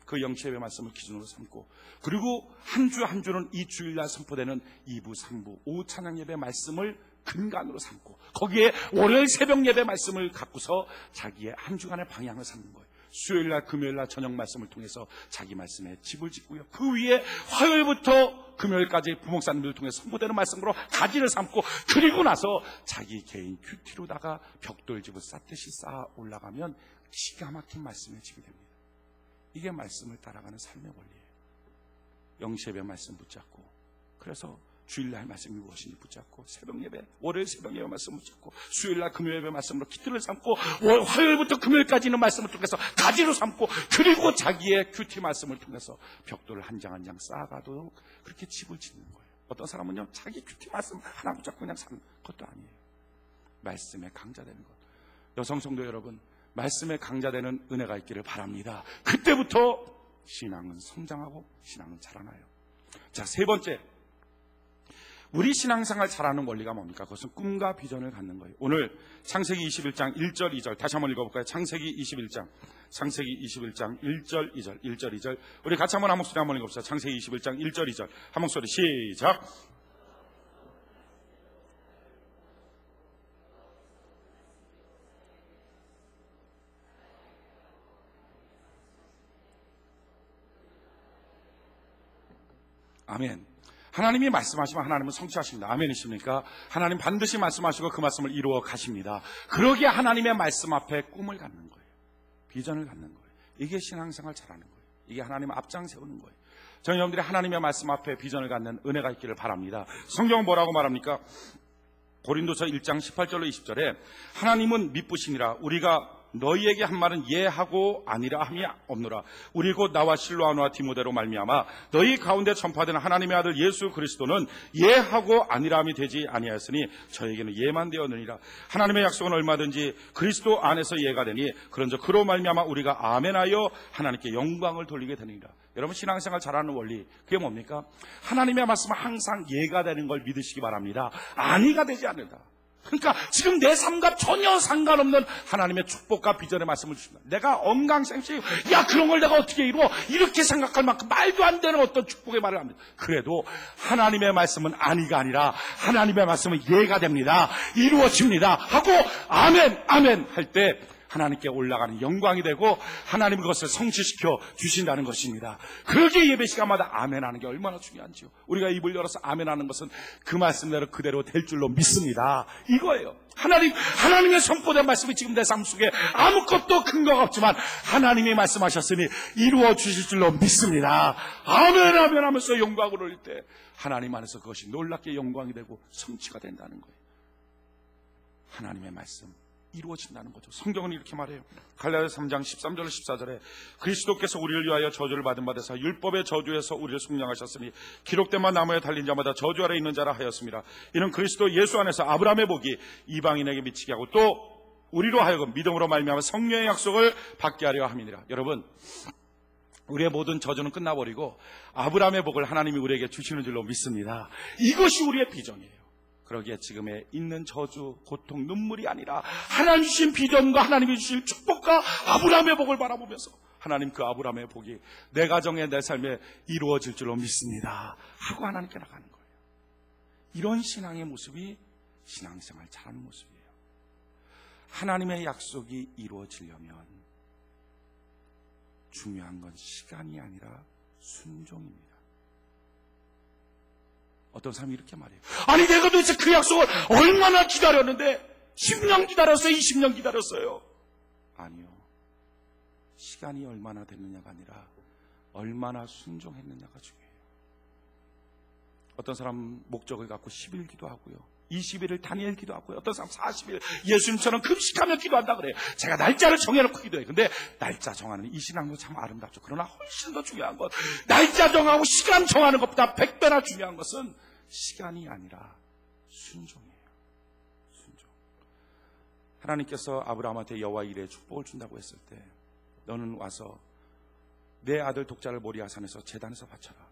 그 영시예배 말씀을 기준으로 삼고, 그리고 한 주 한 주는 이 주일날 선포되는 2부, 3부, 오후 찬양 예배 말씀을 근간으로 삼고, 거기에 월요일 새벽 예배 말씀을 갖고서 자기의 한 주간의 방향을 삼는 거예요. 수요일날, 금요일날 저녁 말씀을 통해서 자기 말씀에 집을 짓고요. 그 위에 화요일부터 금요일까지 부목사님들을 통해 선포되는 말씀으로 가지를 삼고, 그리고 나서 자기 개인 큐티로다가 벽돌집을 쌓듯이 쌓아 올라가면 기가 막힌 말씀의 집이 됩니다. 이게 말씀을 따라가는 삶의 원리예요. 영시예배 말씀 붙잡고, 그래서 주일날 말씀이 무엇인지 붙잡고, 새벽예배, 월요일 새벽예배 말씀 붙잡고, 수요일날 금요일예배 말씀으로 기틀을 삼고, 화요일부터 금요일까지 있는 말씀을 통해서 가지로 삼고, 그리고 자기의 큐티 말씀을 통해서 벽돌을 한 장 한 장 쌓아가도록 그렇게 집을 짓는 거예요. 어떤 사람은요, 자기 큐티 말씀 하나 붙잡고 그냥 사는 것도 아니에요. 말씀에 강자되는 것. 여성 성도 여러분, 말씀에 강자되는 은혜가 있기를 바랍니다. 그때부터 신앙은 성장하고 신앙은 자라나요. 자, 3번째, 우리 신앙생활 잘하는 원리가 뭡니까? 그것은 꿈과 비전을 갖는 거예요. 오늘 창세기 21장 1절 2절 다시 한번 읽어볼까요? 창세기 21장 1절 2절 1절 2절 우리 같이 한번 한 목소리 한번 읽어봅시다. 창세기 21장 1절 2절 한 목소리 시작. 아멘. 하나님이 말씀하시면 하나님은 성취하십니다. 아멘이십니까? 하나님 반드시 말씀하시고 그 말씀을 이루어 가십니다. 그러기에 하나님의 말씀 앞에 꿈을 갖는 거예요. 비전을 갖는 거예요. 이게 신앙생활 잘하는 거예요. 이게 하나님 앞장 세우는 거예요. 저희 여러분들이 하나님의 말씀 앞에 비전을 갖는 은혜가 있기를 바랍니다. 성경은 뭐라고 말합니까? 고린도서 1장 18절로 20절에 하나님은 미쁘시니라. 우리가 너희에게 한 말은 예하고 아니라 함이 없노라. 우리 곧 나와 실로아노와 디모데로 말미암아 너희 가운데 전파되는 하나님의 아들 예수 그리스도는 예하고 아니라함이 되지 아니하였으니 저에게는 예만 되었느니라. 하나님의 약속은 얼마든지 그리스도 안에서 예가 되니 그런즉 그로 말미암아 우리가 아멘하여 하나님께 영광을 돌리게 되느니라. 여러분, 신앙생활 잘하는 원리, 그게 뭡니까? 하나님의 말씀은 항상 예가 되는 걸 믿으시기 바랍니다. 아니가 되지 않는다. 그러니까 지금 내 삶과 전혀 상관없는 하나님의 축복과 비전의 말씀을 주신다. 내가 엄강생식, 야, 그런 걸 내가 어떻게 이루어? 이렇게 생각할 만큼 말도 안 되는 어떤 축복의 말을 합니다. 그래도 하나님의 말씀은 아니가 아니라 하나님의 말씀은 예가 됩니다. 이루어집니다. 하고 아멘, 아멘 할 때 하나님께 올라가는 영광이 되고 하나님이 그것을 성취시켜 주신다는 것입니다. 그러기에 예배 시간마다 아멘하는 게 얼마나 중요한지요. 우리가 입을 열어서 아멘하는 것은 그 말씀대로 그대로 될 줄로 믿습니다. 이거예요. 하나님의 선포된 말씀이 지금 내 삶 속에 아무것도 근거가 없지만 하나님이 말씀하셨으니 이루어 주실 줄로 믿습니다. 아멘 아멘 하면서 영광을 올릴 때 하나님 안에서 그것이 놀랍게 영광이 되고 성취가 된다는 거예요. 하나님의 말씀, 이루어진다는 거죠. 성경은 이렇게 말해요. 갈라디아서 3장 13절 14절에 그리스도께서 우리를 위하여 저주를 받은 바 되사 율법의 저주에서 우리를 속량하셨으니 기록된 바 나무에 달린 자마다 저주 아래 있는 자라 하였습니다. 이는 그리스도 예수 안에서 아브라함의 복이 이방인에게 미치게 하고 또 우리로 하여금 믿음으로 말미암아 성령의 약속을 받게 하려 함이니라. 여러분, 우리의 모든 저주는 끝나버리고 아브라함의 복을 하나님이 우리에게 주시는 줄로 믿습니다. 이것이 우리의 비전이에요. 그러기에 지금의 있는 저주, 고통, 눈물이 아니라 하나님 주신 비전과 하나님이 주신 축복과 아브라함의 복을 바라보면서 하나님 그 아브라함의 복이 내 가정에 내 삶에 이루어질 줄로 믿습니다 하고 하나님께 나가는 거예요. 이런 신앙의 모습이 신앙생활 잘하는 모습이에요. 하나님의 약속이 이루어지려면 중요한 건 시간이 아니라 순종입니다. 어떤 사람이 이렇게 말해요. 아니 내가 도대체 그 약속을 얼마나 기다렸는데 10년 기다렸어요? 20년 기다렸어요? 아니요. 시간이 얼마나 됐느냐가 아니라 얼마나 순종했느냐가 중요해요. 어떤 사람 목적을 갖고 10일 기도하고요. 20일을 다니엘 기도하고요. 어떤 사람 40일 예수님처럼 금식하며 기도한다 그래요. 제가 날짜를 정해놓고 기도해요. 근데 날짜 정하는 이 신앙도 참 아름답죠. 그러나 훨씬 더 중요한 것, 날짜 정하고 시간 정하는 것보다 100배나 중요한 것은 시간이 아니라 순종이에요. 순종. 하나님께서 아브라함한테 여호와 이레의 축복을 준다고 했을 때 너는 와서 내 아들 독자를 모리아산에서 제단에서 바쳐라.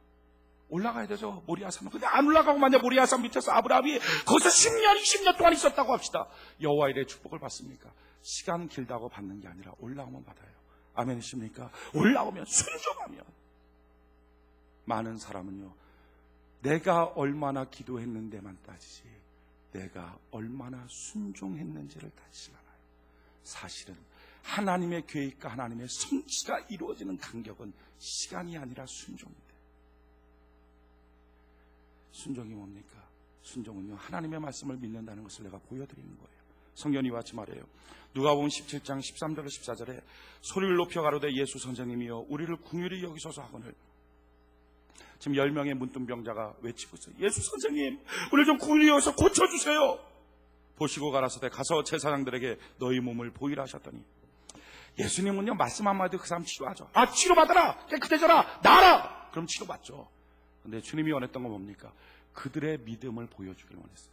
올라가야 되죠. 모리아산. 근데 안 올라가고 만약 모리아산 밑에서 아브라함이 거기서 10년, 20년 동안 있었다고 합시다. 여호와 이레의 축복을 받습니까? 시간 길다고 받는 게 아니라 올라오면 받아요. 아멘이십니까? 올라오면 순종하면. 많은 사람은요, 내가 얼마나 기도했는데만 따지지 내가 얼마나 순종했는지를 따지지 않아요. 사실은 하나님의 계획과 하나님의 성취가 이루어지는 간격은 시간이 아니라 순종입니다. 순종이 뭡니까? 순종은요, 하나님의 말씀을 믿는다는 것을 내가 보여드리는 거예요. 성경이 같이 말해요. 누가복음 17장 13절 14절에 소리를 높여 가로되 예수 선생님이여 우리를 긍휼히 여기소서 하거늘. 지금 10명의 문둥병자가 외치고 있어요. 예수 선생님, 우리 좀 긍휼히 여기서 고쳐주세요. 보시고 가라사대 가서 제사장들에게 너희 몸을 보이라 하셨더니 예수님은요, 말씀 한마디 그 사람 치료하죠. 아, 치료받아라, 깨끗해져라, 나아라. 그럼 치료받죠. 근데 주님이 원했던 건 뭡니까? 그들의 믿음을 보여주길 원했어요.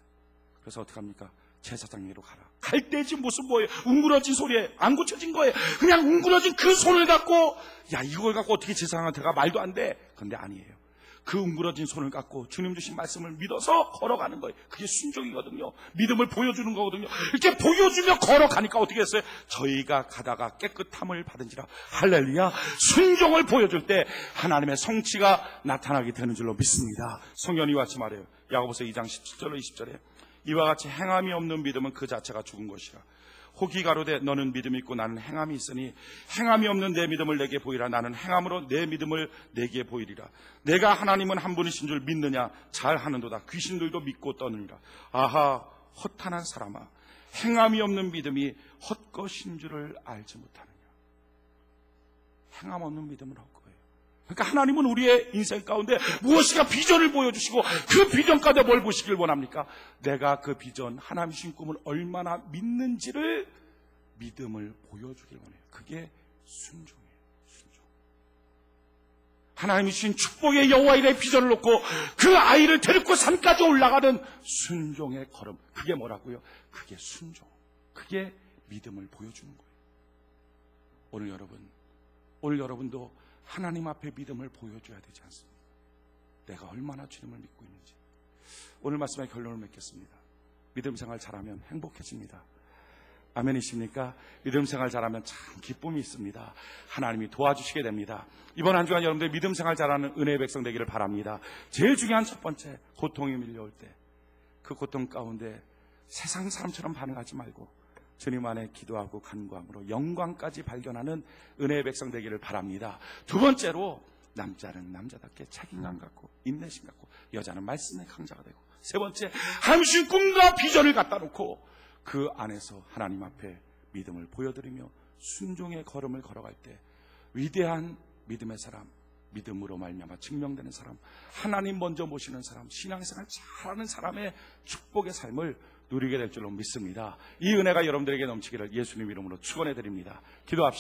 그래서 어떻게 합니까? 제사장에게로 가라. 갈 때 지금 무슨 뭐예요? 웅그러진 소리에 안 고쳐진 거예요. 그냥 웅그러진 그 손을 갖고, 야, 이걸 갖고 어떻게 제사장한테 가? 말도 안 돼. 근데 아니에요. 그 웅그러진 손을 갖고 주님 주신 말씀을 믿어서 걸어가는 거예요. 그게 순종이거든요. 믿음을 보여주는 거거든요. 이렇게 보여주며 걸어가니까 어떻게 했어요? 저희가 가다가 깨끗함을 받은지라. 할렐루야. 순종을 보여줄 때 하나님의 성취가 나타나게 되는 줄로 믿습니다. 성경이 같이 말해요. 야고보서 2장 17절로 20절에 이와 같이 행함이 없는 믿음은 그 자체가 죽은 것이라. 혹이 가로되 너는 믿음이 있고 나는 행함이 있으니 행함이 없는 내 믿음을 내게 보이라. 나는 행함으로 내 믿음을 내게 보이리라. 내가 하나님은 한 분이신 줄 믿느냐? 잘하는도다. 귀신들도 믿고 떠느니라. 아하, 허탄한 사람아, 행함이 없는 믿음이 헛것인 줄을 알지 못하느냐. 행함 없는 믿음은 헛것이에요. 그러니까 하나님은 우리의 인생 가운데 무엇인가 비전을 보여주시고 그 비전 가운데 뭘 보시길 원합니까? 내가 그 비전, 하나님 주신 꿈을 얼마나 믿는지를 믿음을 보여주길 원해요. 그게 순종이에요. 순종. 하나님이 주신 축복의 여호와 이레의 비전을 놓고 그 아이를 데리고 산까지 올라가는 순종의 걸음. 그게 뭐라고요? 그게 순종. 그게 믿음을 보여주는 거예요. 오늘 여러분도 하나님 앞에 믿음을 보여줘야 되지 않습니까? 내가 얼마나 주님을 믿고 있는지. 오늘 말씀의 결론을 맺겠습니다. 믿음 생활 잘하면 행복해집니다. 아멘이십니까? 믿음 생활 잘하면 참 기쁨이 있습니다. 하나님이 도와주시게 됩니다. 이번 한 주간 여러분들 믿음 생활 잘하는 은혜의 백성 되기를 바랍니다. 제일 중요한 첫 번째, 고통이 밀려올 때 그 고통 가운데 세상 사람처럼 반응하지 말고 주님 안에 기도하고 간구함으로 영광까지 발견하는 은혜의 백성 되기를 바랍니다. 두 번째로, 남자는 남자답게 책임감 갖고 인내심 갖고, 여자는 말씀의 강자가 되고, 세 번째, 하나님 꿈과 비전을 갖다 놓고 그 안에서 하나님 앞에 믿음을 보여드리며 순종의 걸음을 걸어갈 때 위대한 믿음의 사람, 믿음으로 말미암아 증명되는 사람, 하나님 먼저 모시는 사람, 신앙생활 잘하는 사람의 축복의 삶을 누리게 될 줄로 믿습니다. 이 은혜가 여러분들에게 넘치기를 예수님 이름으로 축원해 드립니다. 기도합시다.